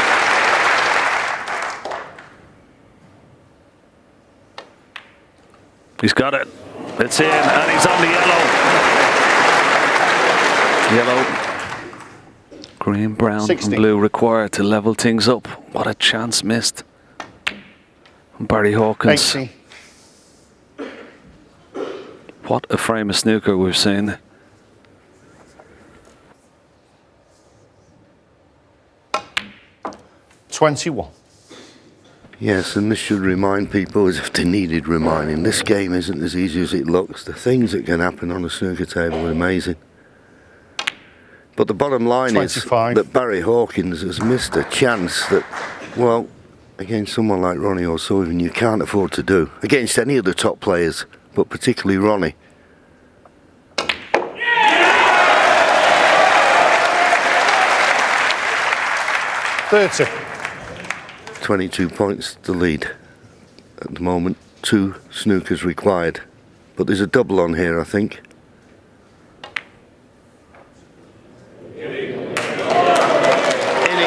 He's got it. It's in, and he's on the yellow. Yellow. Green, brown, 16. and blue required to level things up. What a chance missed. Barry Hawkins. 18. What a frame of snooker we've seen. $21. Yes, and this should remind people, as if they needed reminding, this game isn't as easy as it looks. The things that can happen on a snooker table are amazing. But the bottom line 25. is that Barry Hawkins has missed a chance that, well, against someone like Ronnie O'Sullivan, you can't afford to do. Against any of the top players, but particularly Ronnie. 30. 22 points to lead at the moment. 2 snookers required. But there's a double on here, I think.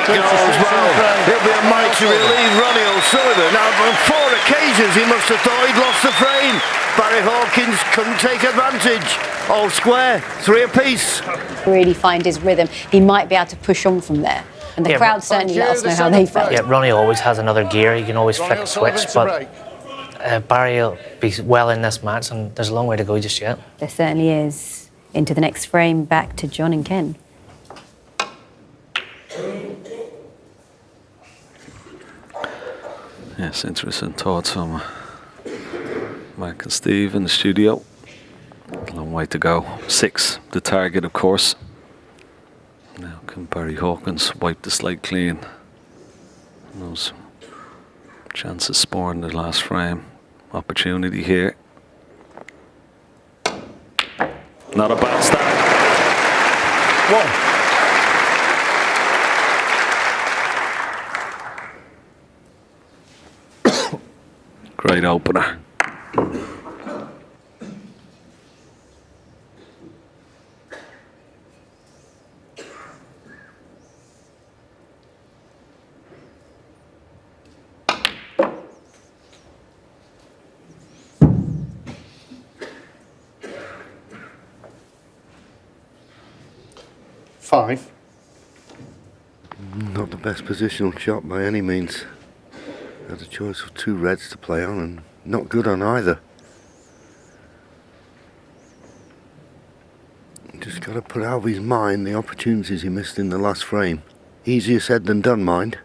It'll be a mighty relief, Ronnie O'Sullivan. Now, on 4 occasions, he must have thought he'd lost the frame. Barry Hawkins couldn't take advantage. All square, 3 apiece. Really find his rhythm. He might be able to push on from there. And the crowd certainly let us know how they felt. Yeah, Ronnie always has another gear. He can always flick a switch, but Barry will be well in this match, and there's a long way to go just yet. There certainly is. Into the next frame, back to John and Ken. Yes, interesting thoughts from Mike and Steve in the studio. A long way to go. 6, the target, of course. Now can Barry Hawkins wipe the slate clean? Those chances spoiled in the last frame. Opportunity here. Not a bad start. 1. Great opener. Five. Not the best positional shot by any means. Had a choice of 2 reds to play on, and not good on either. Just got to put out of his mind the opportunities he missed in the last frame. Easier said than done, mind.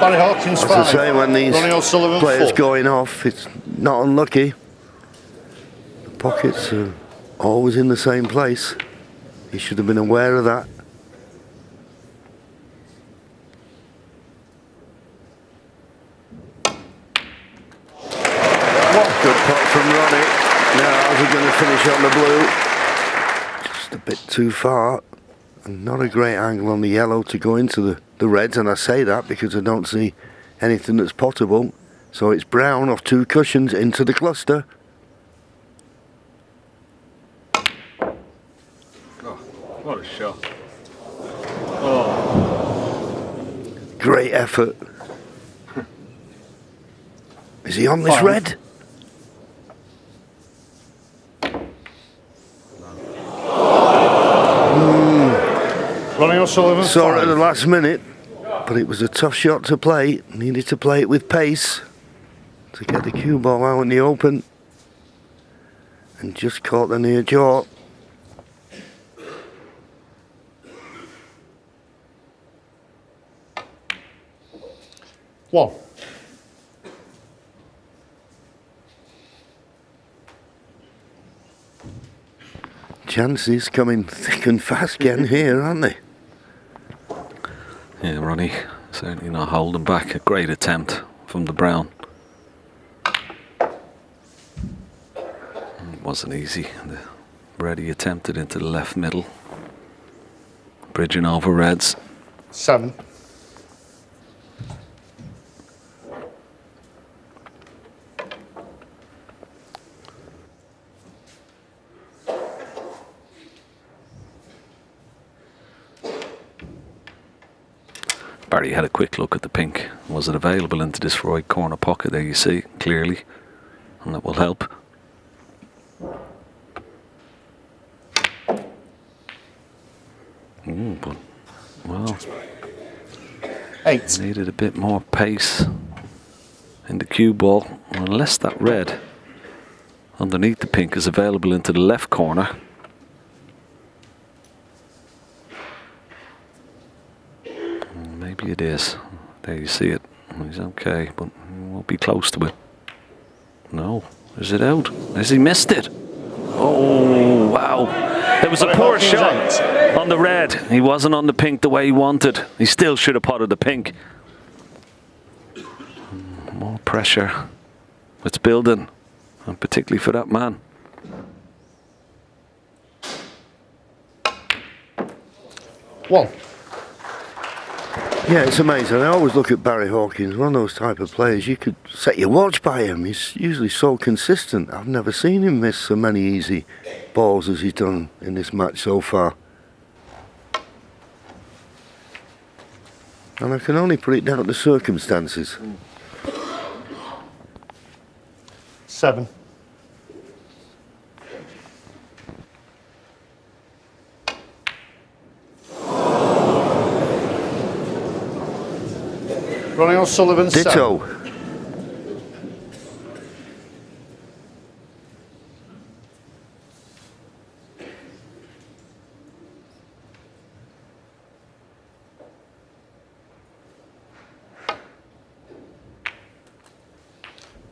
Hawkins as I say, when these players 4. going off, it's not unlucky. The pockets are always in the same place. He should have been aware of that. Good pot from Ronnie. Now, how's he going to finish on the blue? Just a bit too far. And not a great angle on the yellow to go into the reds, and I say that because I don't see anything that's potable. So it's brown off 2 cushions into the cluster. Oh, what a shot. Oh. Great effort. Is he on this 5. red? Ronnie O'Sullivan. Saw it at the last minute, but it was a tough shot to play. Needed to play it with pace to get the cue ball out in the open, and just caught the near jaw. One. Chances coming thick and fast again here, aren't they? Yeah, Ronnie certainly not holding back. A great attempt from the Brown. It wasn't easy. The Red he attempted into the left middle, bridging over Reds. 7. Barry had a quick look at the pink. Was it available into this right corner pocket there, you see, clearly, and that will help. But, well, 8. needed a bit more pace in the cue ball, unless that red underneath the pink is available into the left corner. Maybe it is. There you see it. He's okay, but he won't be close to it. No. Is it out? Has he missed it? Oh, wow. It was a poor shot on the red. He wasn't on the pink the way he wanted. He still should have potted the pink. More pressure. It's building, and particularly for that man. One. Yeah, it's amazing. I always look at Barry Hawkins, one of those type of players. You could set your watch by him. He's usually so consistent. I've never seen him miss so many easy balls as he's done in this match so far. And I can only put it down to circumstances. 7. Ronnie O'Sullivan. Ditto. 7.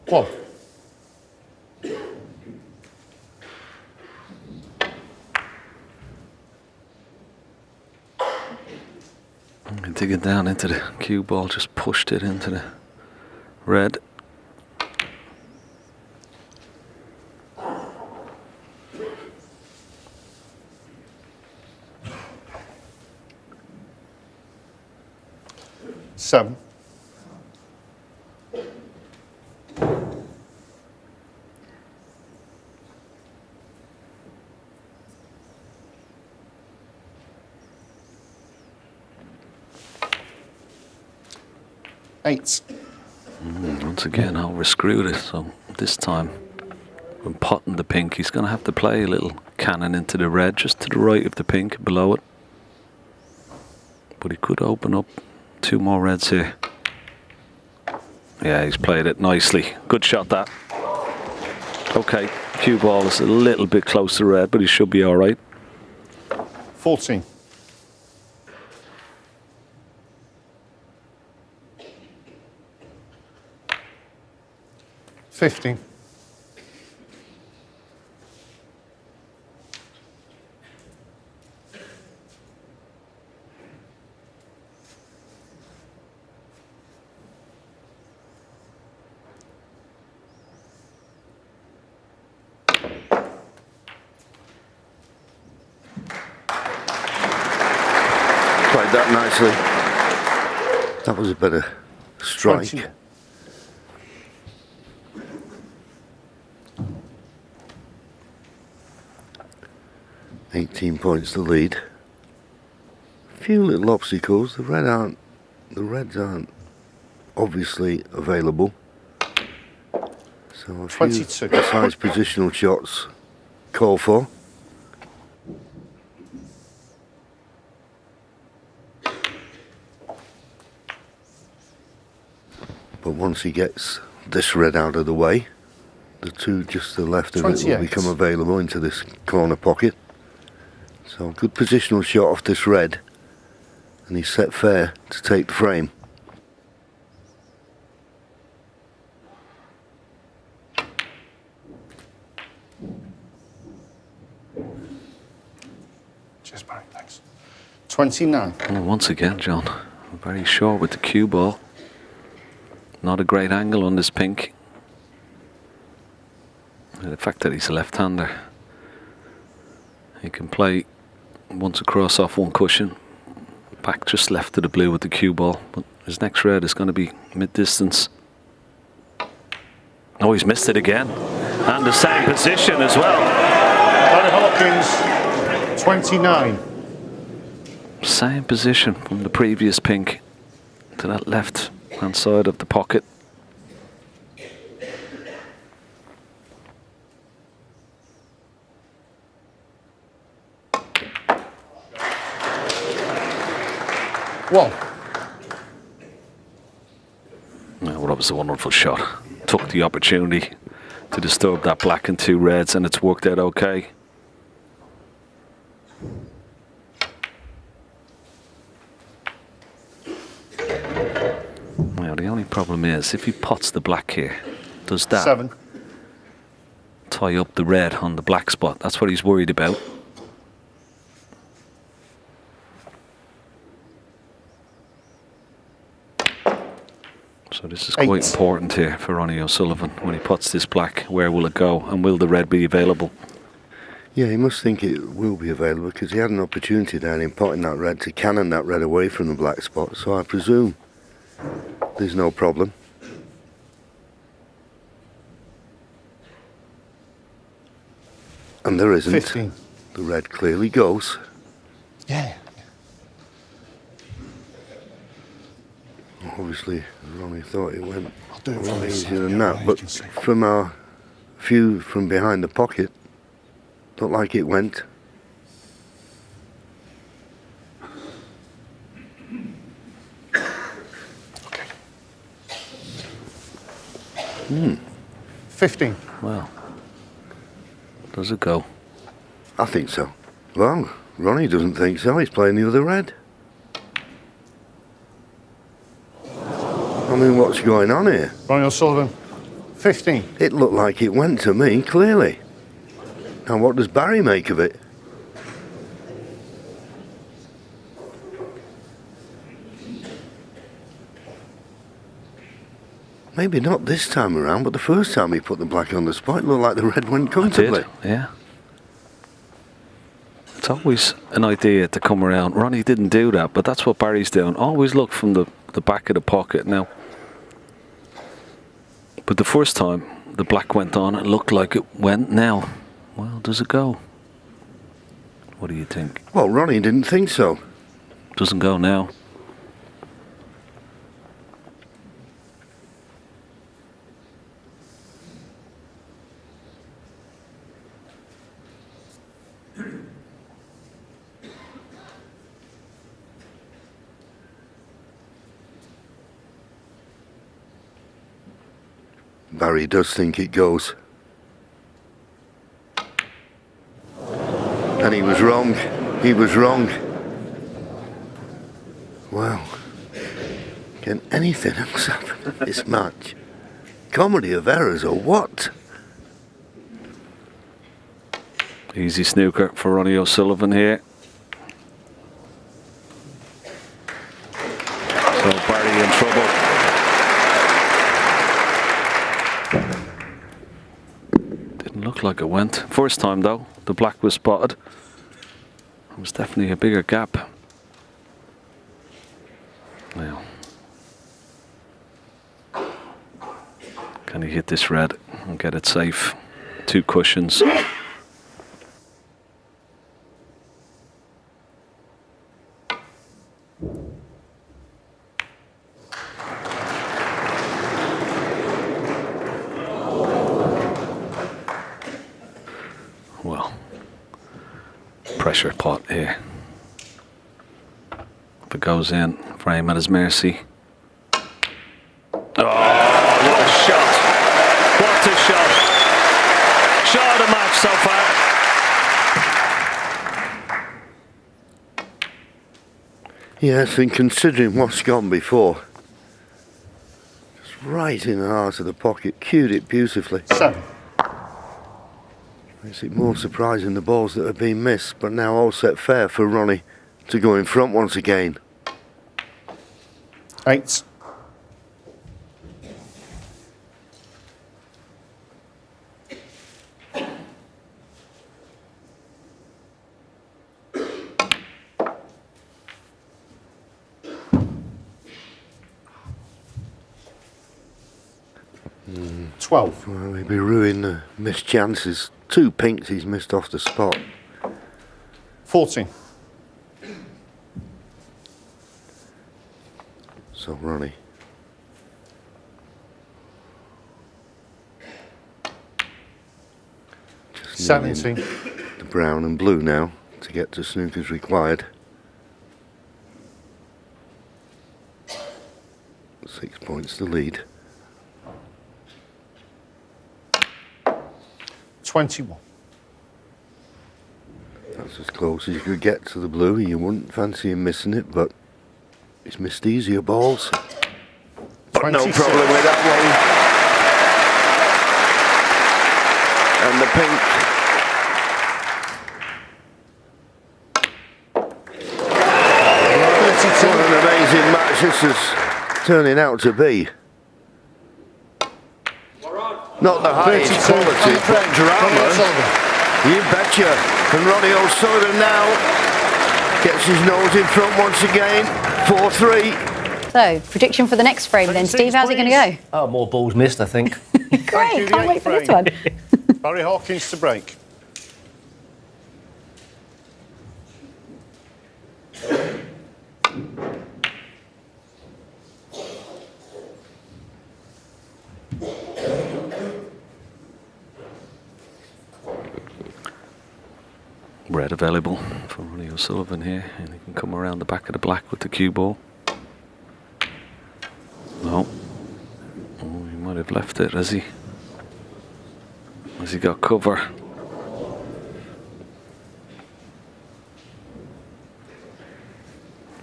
One. Digging down into the cue ball, just pushed it into the red. Seven. Eight. Once again, I'll rescrew it. So this time, when potting the pink, he's going to have to play a little cannon into the red, just to the right of the pink, below it. But he could open up 2 more reds here. Yeah, he's played it nicely. Good shot, that. Okay, cue ball is a little bit close to red, but he should be all right. 14. 15. Played that nicely. That was a better strike. 20. $18 points to lead. A few little obstacles. The reds aren't obviously available. So a few 22. precise positional shots call for. But once he gets this red out of the way, the two just to the left of it will 28. become available into this corner pocket. So good positional shot off this red, and he's set fair to take the frame. Cheers, Barry, thanks. 29. Well, once again, John, very short with the cue ball. Not a great angle on this pink. And the fact that he's a left-hander, he can play once across off one cushion, back just left to the blue with the cue ball. But his next red is going to be mid-distance. Oh, he's missed it again. And the same position as well. Ronnie Hawkins, 29. Same position from the previous pink to that left hand side of the pocket. One. Well, that was a wonderful shot. Took the opportunity to disturb that black and two reds, and it's worked out okay. Now, the only problem is, if he pots the black here, does that 7. tie up the red on the black spot? That's what he's worried about. So this is 8. quite important here for Ronnie O'Sullivan. When he puts this black, where will it go, and will the red be available? Yeah, he must think it will be available, because he had an opportunity there in potting that red to cannon that red away from the black spot, so I presume there's no problem. And there isn't. 15. The red clearly goes. Yeah. Obviously, Ronnie thought it went I'll do it a from lot this easier side, than yeah, that, right, but you can see. from our view from behind the pocket, looked like it went. Okay. 15. Well, does it go? I think so. Well, Ronnie doesn't think so. He's playing the other red. I mean, what's going on here? Ronnie O'Sullivan, 15. It looked like it went to me, clearly. Now, what does Barry make of it? Maybe not this time around, but the first time he put the black on the spot, it looked like the red went comfortably. It did, yeah. It's always an idea to come around. Ronnie didn't do that, but that's what Barry's doing. Always look from the back of the pocket now. But the first time the black went on, it looked like it went. Now, well, does it go? What do you think? Well, Ronnie didn't think so. Doesn't go now. Barry does think it goes. And he was wrong. He was wrong. Wow. Can anything else happen in this match? Comedy of errors or what? Easy snooker for Ronnie O'Sullivan here. So Barry in trouble. Didn't look like it went. First time though, the black was spotted. It was definitely a bigger gap. Now, can he hit this red and get it safe? Two cushions. Well, pressure pot here. If it goes in, frame at his mercy. Oh! shot of the match so far. Yes, and considering what's gone before, just right in the heart of the pocket, cued it beautifully. 7. Makes it more surprising the balls that have been missed, but now all set fair for Ronnie to go in front once again. 8. Mm. 12. Well, he'll be ruining the missed chances. 2 pinks he's missed off the spot. 14. So Ronnie. Just 17. The brown and blue now to get to snooker's required. 6 points to lead. 21. That's as close as you could get to the blue. You wouldn't fancy him missing it, but he's missed easier balls. But no 26. problem with that one. And the pink. 32. What an amazing match this is turning out to be. Not the highest 32. quality, but drama. You betcha. And Ronnie O'Sullivan now gets his nose in front once again. 4-3. So, prediction for the next frame then, Steve. How's it going to go? Oh, more balls missed, I think. Great, can't wait for this one. Barry Hawkins to break. Red available for Ronnie O'Sullivan here, and he can come around the back of the black with the cue ball. No. Oh, he might have left it, has he? Has he got cover?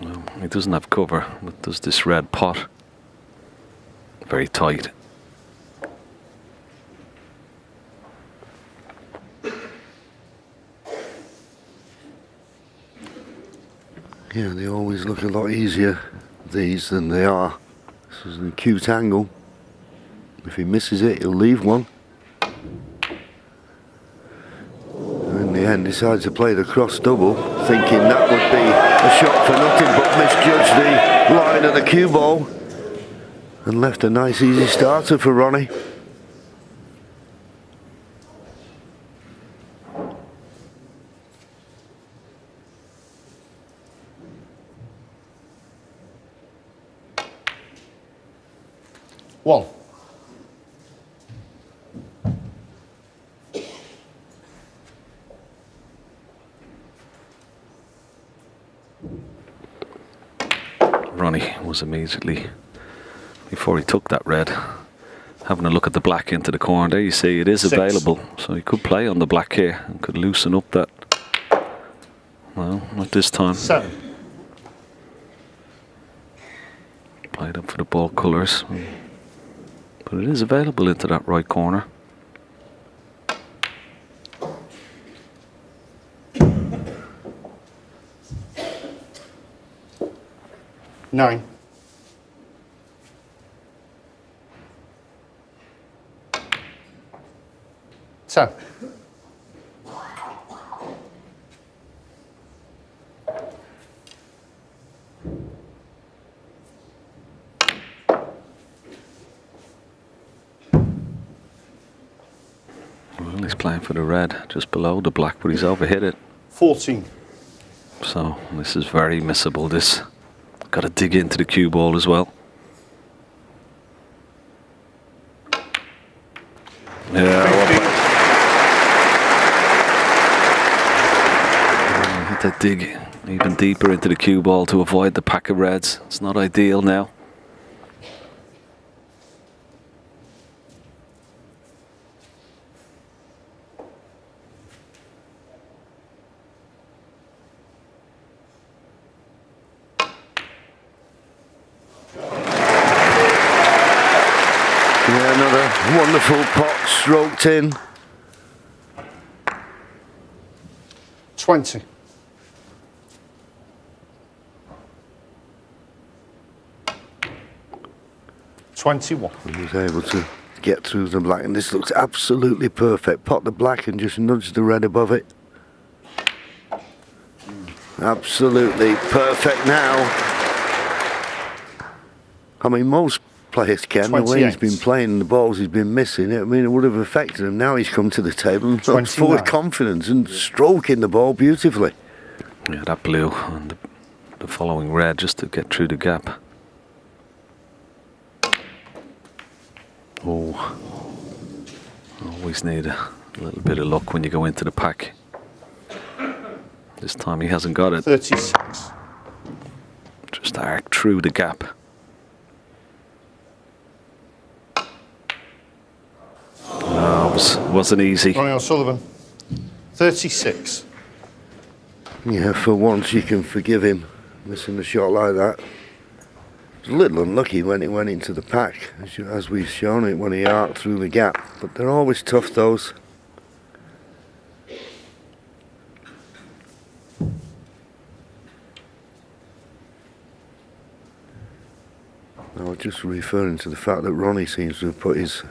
No, he doesn't have cover, but does this red pot. Very tight. Yeah, they always look a lot easier, these, than they are. This is an acute angle. If he misses it, he'll leave one. And in the end, decides to play the cross double, thinking that would be a shot for nothing, but misjudged the line of the cue ball and left a nice easy starter for Ronnie. One. Ronnie was immediately, before he took that red, having a look at the black into the corner. There you see it is 6. available, so he could play on the black here and could loosen up that. Well, not this time. 7. Played up for the ball colours, but it is available into that right corner. Nine. 10. Well, he's playing for the red, just below the black, but he's overhit it. 14. So this is very missable. This got to dig into the cue ball as well. Yeah, hit that dig even deeper into the cue ball to avoid the pack of reds. It's not ideal now. Wonderful pot stroked in. 20. He was able to get through the black, and this looks absolutely perfect. Pot the black and just nudge the red above it. Absolutely perfect now. I mean, most players can, the way he's been playing and the balls he's been missing, I mean, it would have affected him. Now he's come to the table and looks full of confidence and stroking the ball beautifully. Yeah, that blue and the following red just to get through the gap. Oh, always need a little bit of luck when you go into the pack. This time he hasn't got it. 36. Just arc through the gap. No, it wasn't easy. Ronnie O'Sullivan. 36. Yeah, for once you can forgive him missing a shot like that. It was a little unlucky when it went into the pack, as we've shown it, when he arced through the gap. But they're always tough, those. I was just referring to the fact that Ronnie seems to have put his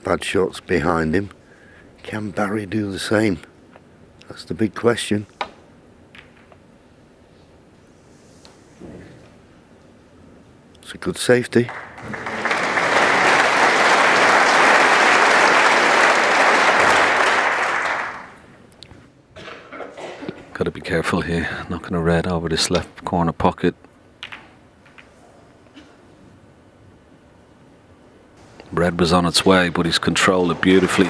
bad shots behind him. Can Barry do the same? That's the big question. It's a good safety. Got to be careful here, knocking a red over this left corner pocket. Red was on its way, but he's controlled it beautifully.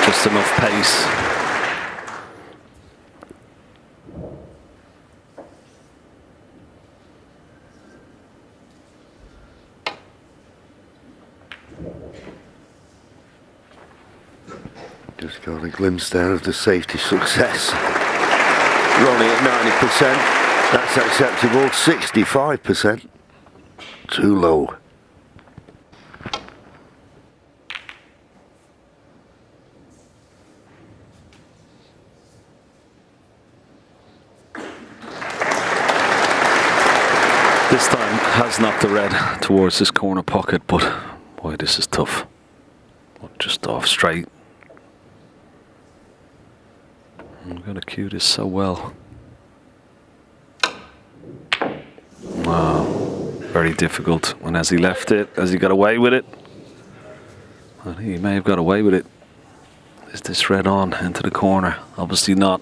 Just enough pace. Just got a glimpse there of the safety success. Ronnie at 90%. That's acceptable. 65%. Too low. This time has knocked the red towards this corner pocket, but boy, this is tough. Just off straight. I'm going to cue this so well. Wow, very difficult. And as he left it, as he got away with it, I think he may have got away with it. Is this red on into the corner? Obviously not.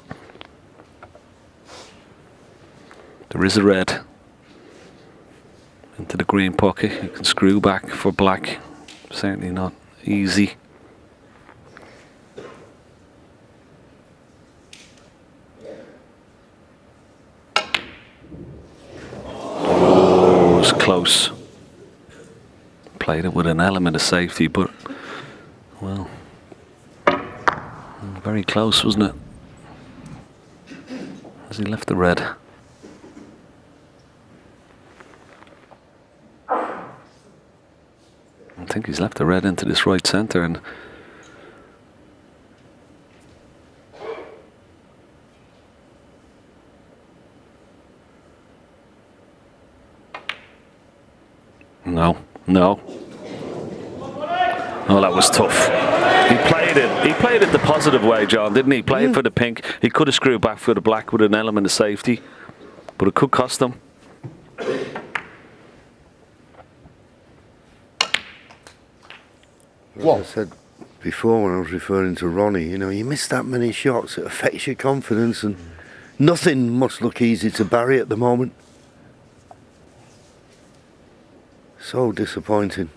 There is a red into the green pocket. You can screw back for black. Certainly not easy. Oh, it was close. Played it with an element of safety, but well, very close, wasn't it? As he left the red. I think he's left the red into this right centre, and no. Oh, that was tough. He played it the positive way, John, didn't he? Played for the pink. He could have screwed back for the black with an element of safety, but it could cost him. As I said before when I was referring to Ronnie, you know, you miss that many shots, it affects your confidence, and nothing must look easy to Barry at the moment. So disappointing.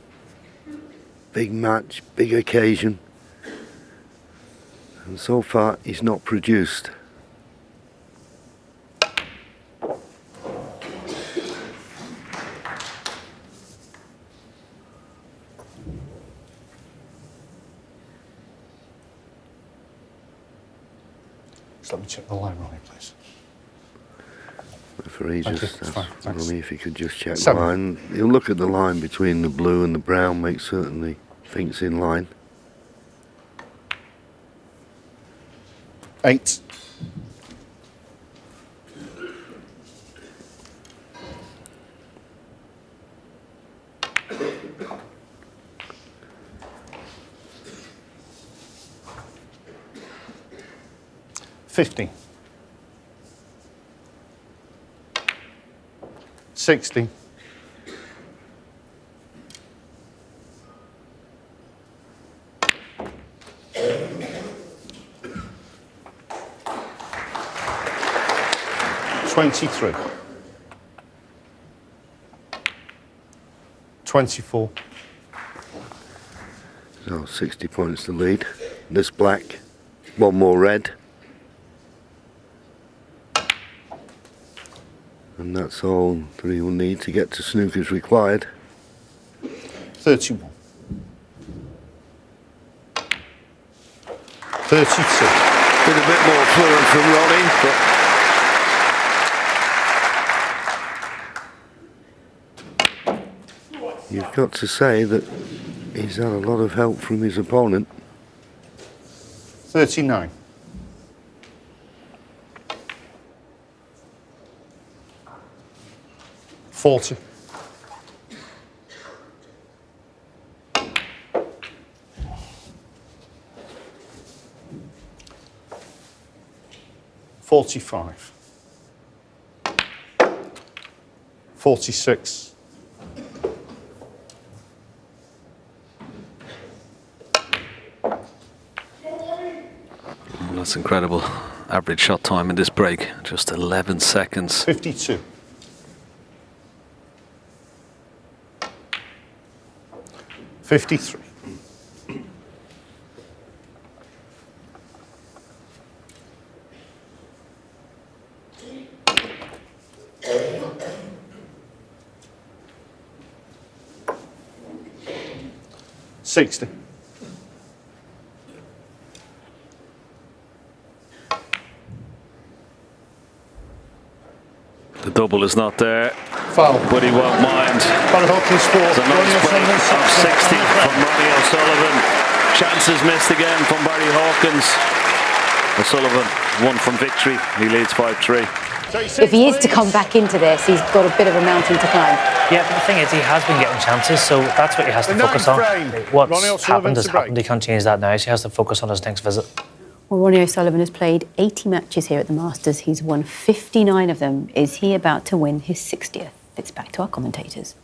Big match, big occasion, and so far he's not produced. Let me check the line, Ronnie, please. Referee Thank you. just It's fine, asked thanks. Ronnie if he could just check the 7. line. He'll look at the line between the blue and the brown, make certain he thinks in line. 8. $50. 60. 23. 24. So 60 points to lead. This black, one more red. And that's all that he will need to get to snooker's required. 31. 32. Been a bit more fluent from Ronnie, but you've got to say that he's had a lot of help from his opponent. 39. 40. 45. 46. 'That's incredible. Average shot time in this break, just 11 seconds. 52. 53. 60. 'The double is not there, Foul. but he won't mind. Barry Hawkins score. It's a nice break of 60 from Ronnie O'Sullivan. Chances missed again from Barry Hawkins. O'Sullivan won from victory. He leads 5-3. If he is to come back into this, he's got a bit of a mountain to climb. Yeah, but the thing is, he has been getting chances, so that's what he has to The focus ninth on. frame. Ronnie What's O'Sullivan happened has to break. happened. He can't change that now, so he has to focus on his next visit. Well, Ronnie O'Sullivan has played 80 matches here at the Masters. He's won 59 of them. Is he about to win his 60th? It's back to our commentators.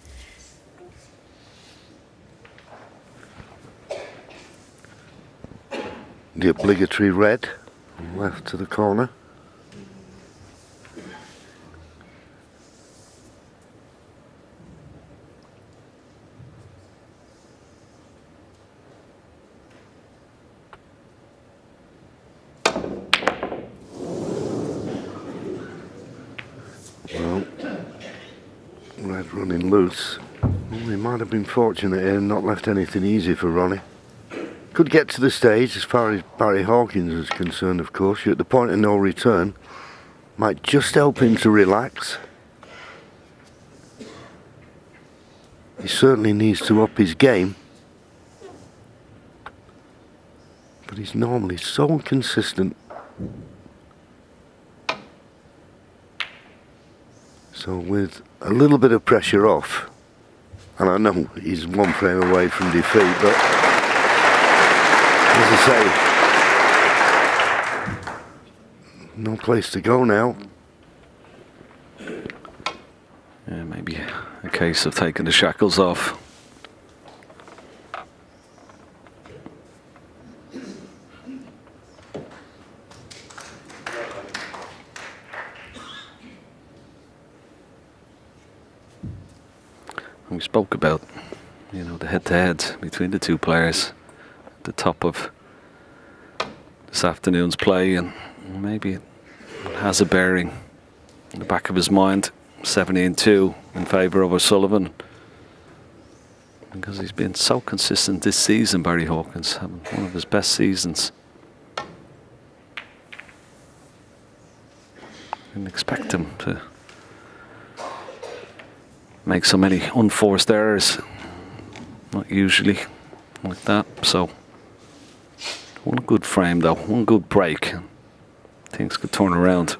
The obligatory red, left to the corner. Well, red running loose. Well, he might have been fortunate here and not left anything easy for Ronnie. Could get to the stage as far as Barry Hawkins is concerned, of course. You're at the point of no return. Might just help him to relax. He certainly needs to up his game. But he's normally so consistent. So with a little bit of pressure off, and I know he's one frame away from defeat, but as I say, no place to go now. Yeah, maybe a case of taking the shackles off. We spoke about, the head-to-head between the two players at the top of this afternoon's play, and maybe it has a bearing in the back of his mind. 70-2 in favour of O'Sullivan, because he's been so consistent this season. Barry Hawkins having one of his best seasons. Didn't expect him to make so many unforced errors. Not usually like that. So one good frame though, one good break. Things could turn around.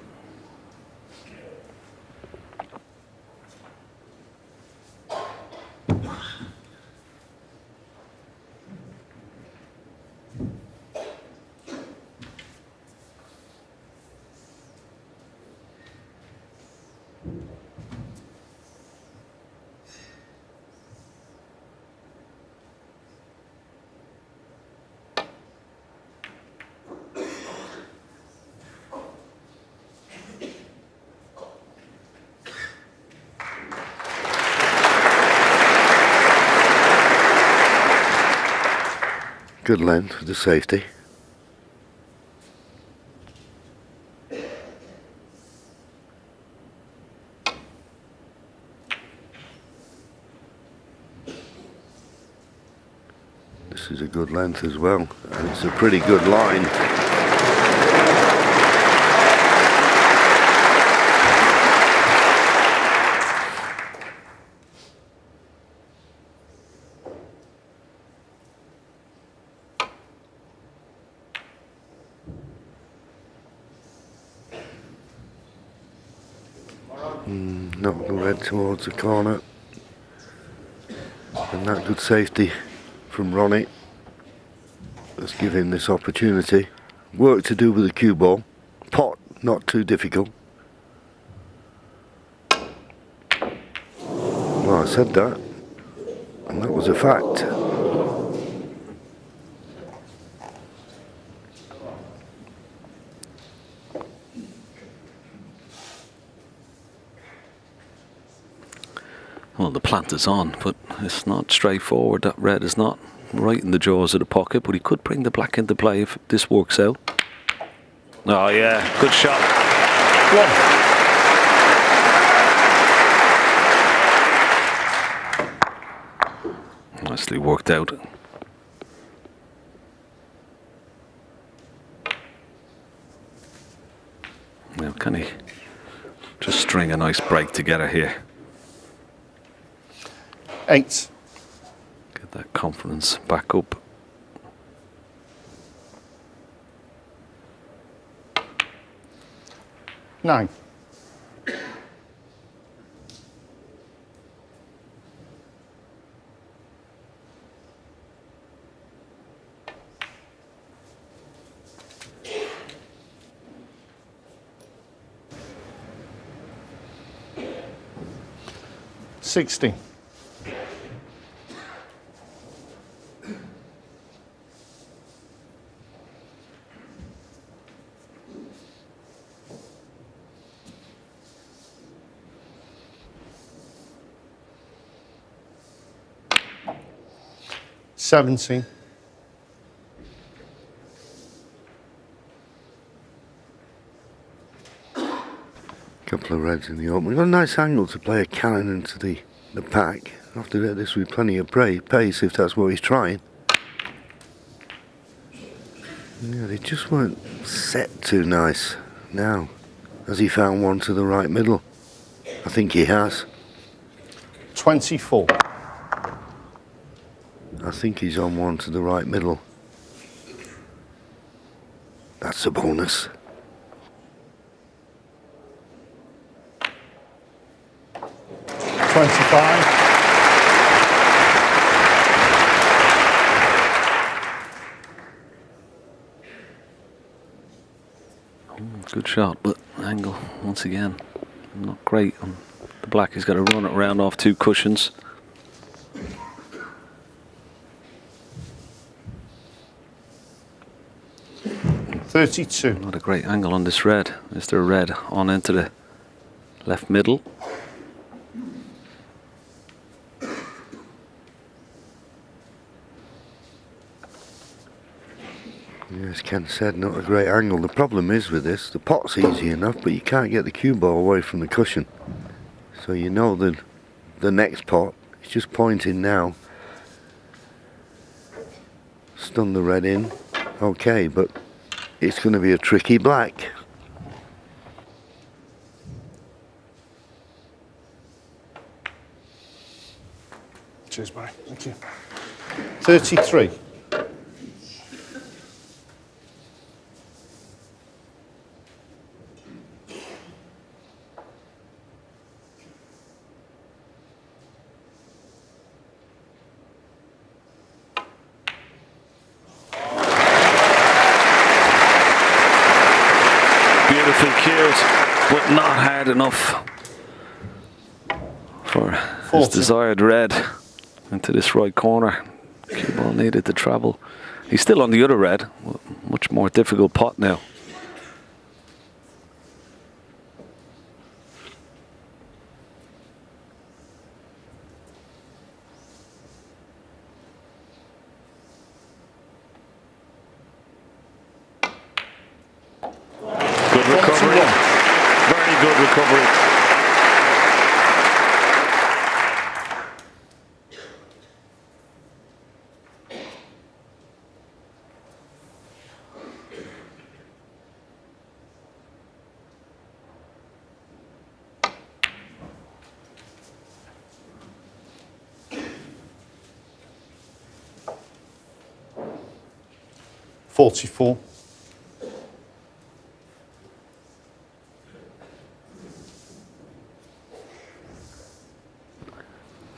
Good length for the safety. This is a good length as well, and it's a pretty good line. Knock the red towards the corner, and that good safety from Ronnie. Let's give him this opportunity. Work to do with the cue ball. Pot not too difficult. Well, I said that, and that was a fact. Well, the planter's on, but it's not straightforward. That red is not right in the jaws of the pocket, but he could bring the black into play if this works out. Oh yeah, good shot. One. Nicely worked out. Now, can he just string a nice break together here? 8. Get that confidence back up. Nine. $60. $17. Couple of reds in the open. We've got a nice angle to play a cannon into the pack. After that, this with plenty of pace if that's what he's trying. Yeah, they just weren't set too nice. Now, has he found one to the right middle? I think he has. 24. I think he's on one to the right middle. That's a bonus. Good shot, but angle once again not great on the black. He's got to run it around off two cushions. $32. Not a great angle on this red. Is there a red on into the left middle? Yes, Ken said, not a great angle. The problem is with this, the pot's easy enough, but you can't get the cue ball away from the cushion. So you know that the next pot is just pointing now. Stun the red in, okay, but it's going to be a tricky black. Cheers, Barry. Thank you. 33. Beautiful cues, but not hard enough for his desired red into this right corner. Cue ball needed to travel. He's still on the other red, much more difficult pot now. Good recovery, very good recovery. $44.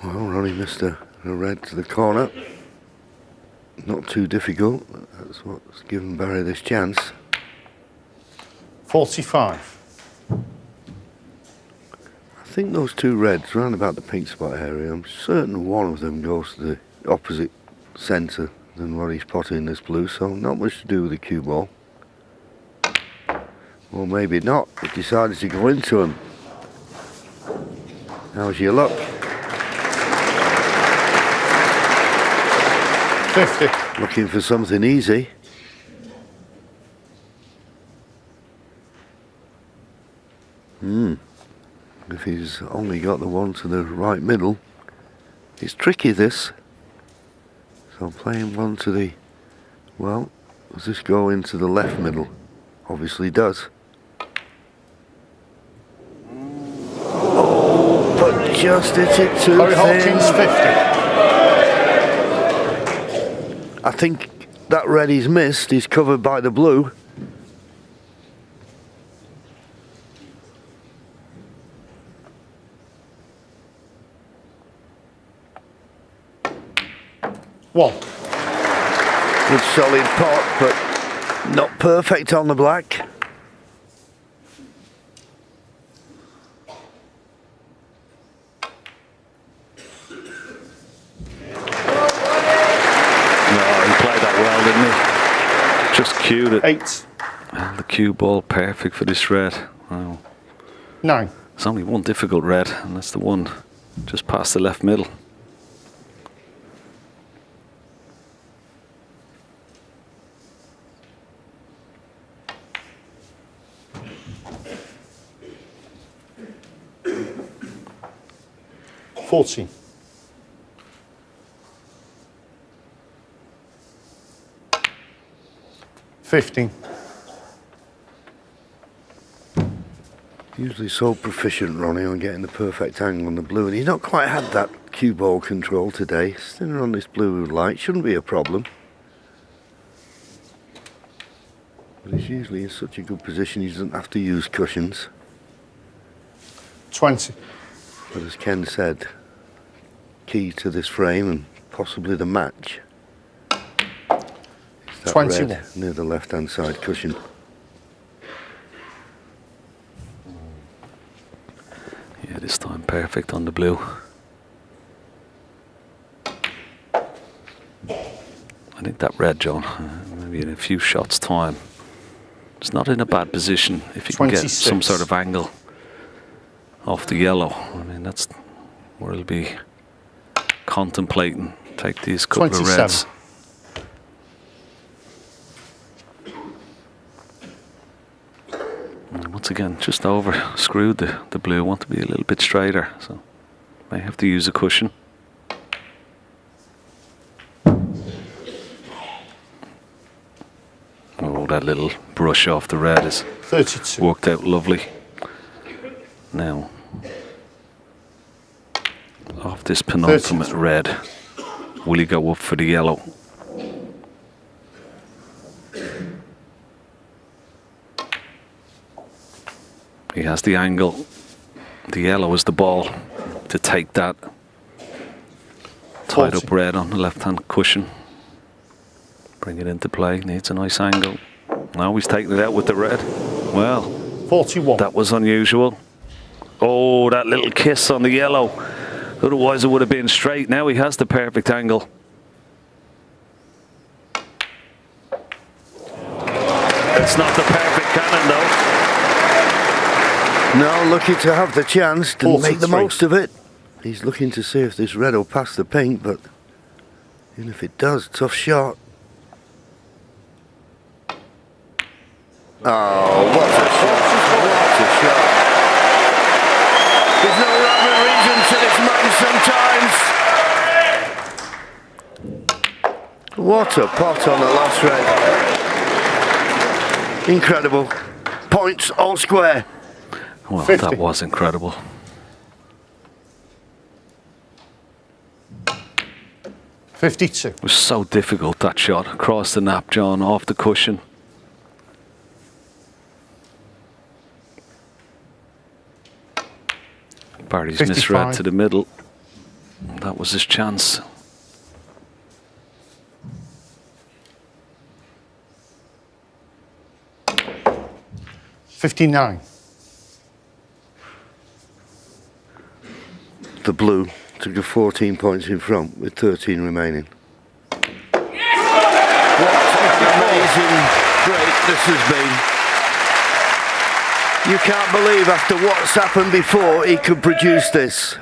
Well, Ronnie missed a red to the corner. Not too difficult. That's what's given Barry this chance. 45. I think those two reds round about the pink spot area, I'm certain one of them goes to the opposite centre than what he's potting this blue, so not much to do with the cue ball. Or maybe not, he decided to go into him. How's your luck? 50. Looking for something easy. If he's only got the one to the right middle. It's tricky, this. So playing one to the... Well, does this go into the left middle? Obviously does. Oh, but just hit it too Barry thin. Hawkins, 50. I think that red he's missed is covered by the blue. One. Good solid pot, but not perfect on the black. Didn't he? Just cued it. 8. And the cue ball perfect for this red. Wow. 9. There's only one difficult red, and that's the one just past the left middle. $40. 15. Usually so proficient, Ronnie, on getting the perfect angle on the blue, and he's not quite had that cue ball control today. Standing on this blue light shouldn't be a problem. But he's usually in such a good position he doesn't have to use cushions. 20. But as Ken said, key to this frame and possibly the match is that 21. red near the left-hand side cushion. Yeah, this time perfect on the blue. I think that red, John, maybe in a few shots' time, it's not in a bad position if you can get 26. some sort of angle off the yellow. I mean, that's where he'll be contemplating. Take these couple 27. of reds. And once again, just over screwed the blue. Want to be a little bit straighter, so may have to use a cushion. Oh, that little brush off the red has 32. worked out lovely. Now, off this penultimate red. Will he go up for the yellow? He has the angle. The yellow is the ball to take that. Tied up red on the left-hand cushion. Bring it into play. Needs a nice angle. Now he's taking it out with the red. Well, 41. That was unusual. Oh, that little kiss on the yellow. Otherwise it would have been straight. Now he has the perfect angle. It's not the perfect cannon though. No, looking to have the chance to 43. make the most of it. He's looking to see if this red will pass the pink, but even if it does, tough shot. Oh, what a shot. What a shot. There's no rhyme or reason to this man sometimes. What a pot on the last red. Incredible. Points all square. Well, 50. that was incredible. 52. It was so difficult, that shot. Across the nap, John, off the cushion. Barry's 55. misread to the middle. That was his chance. $59. The blue took the 14 points in front with 13 remaining. What an amazing break this has been. You can't believe after what's happened before he could produce this.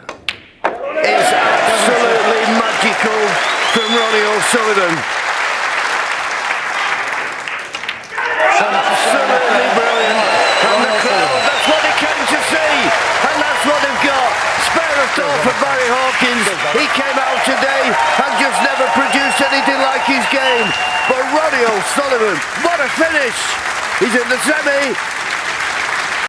It's absolutely magical from Ronnie O'Sullivan. Absolutely brilliant. And the crowd, that's what they came to see. And that's what they've got. Spare a thought for Barry Hawkins. He came out today and just never produced anything like his game. But Ronnie O'Sullivan, what a finish. He's in the semi.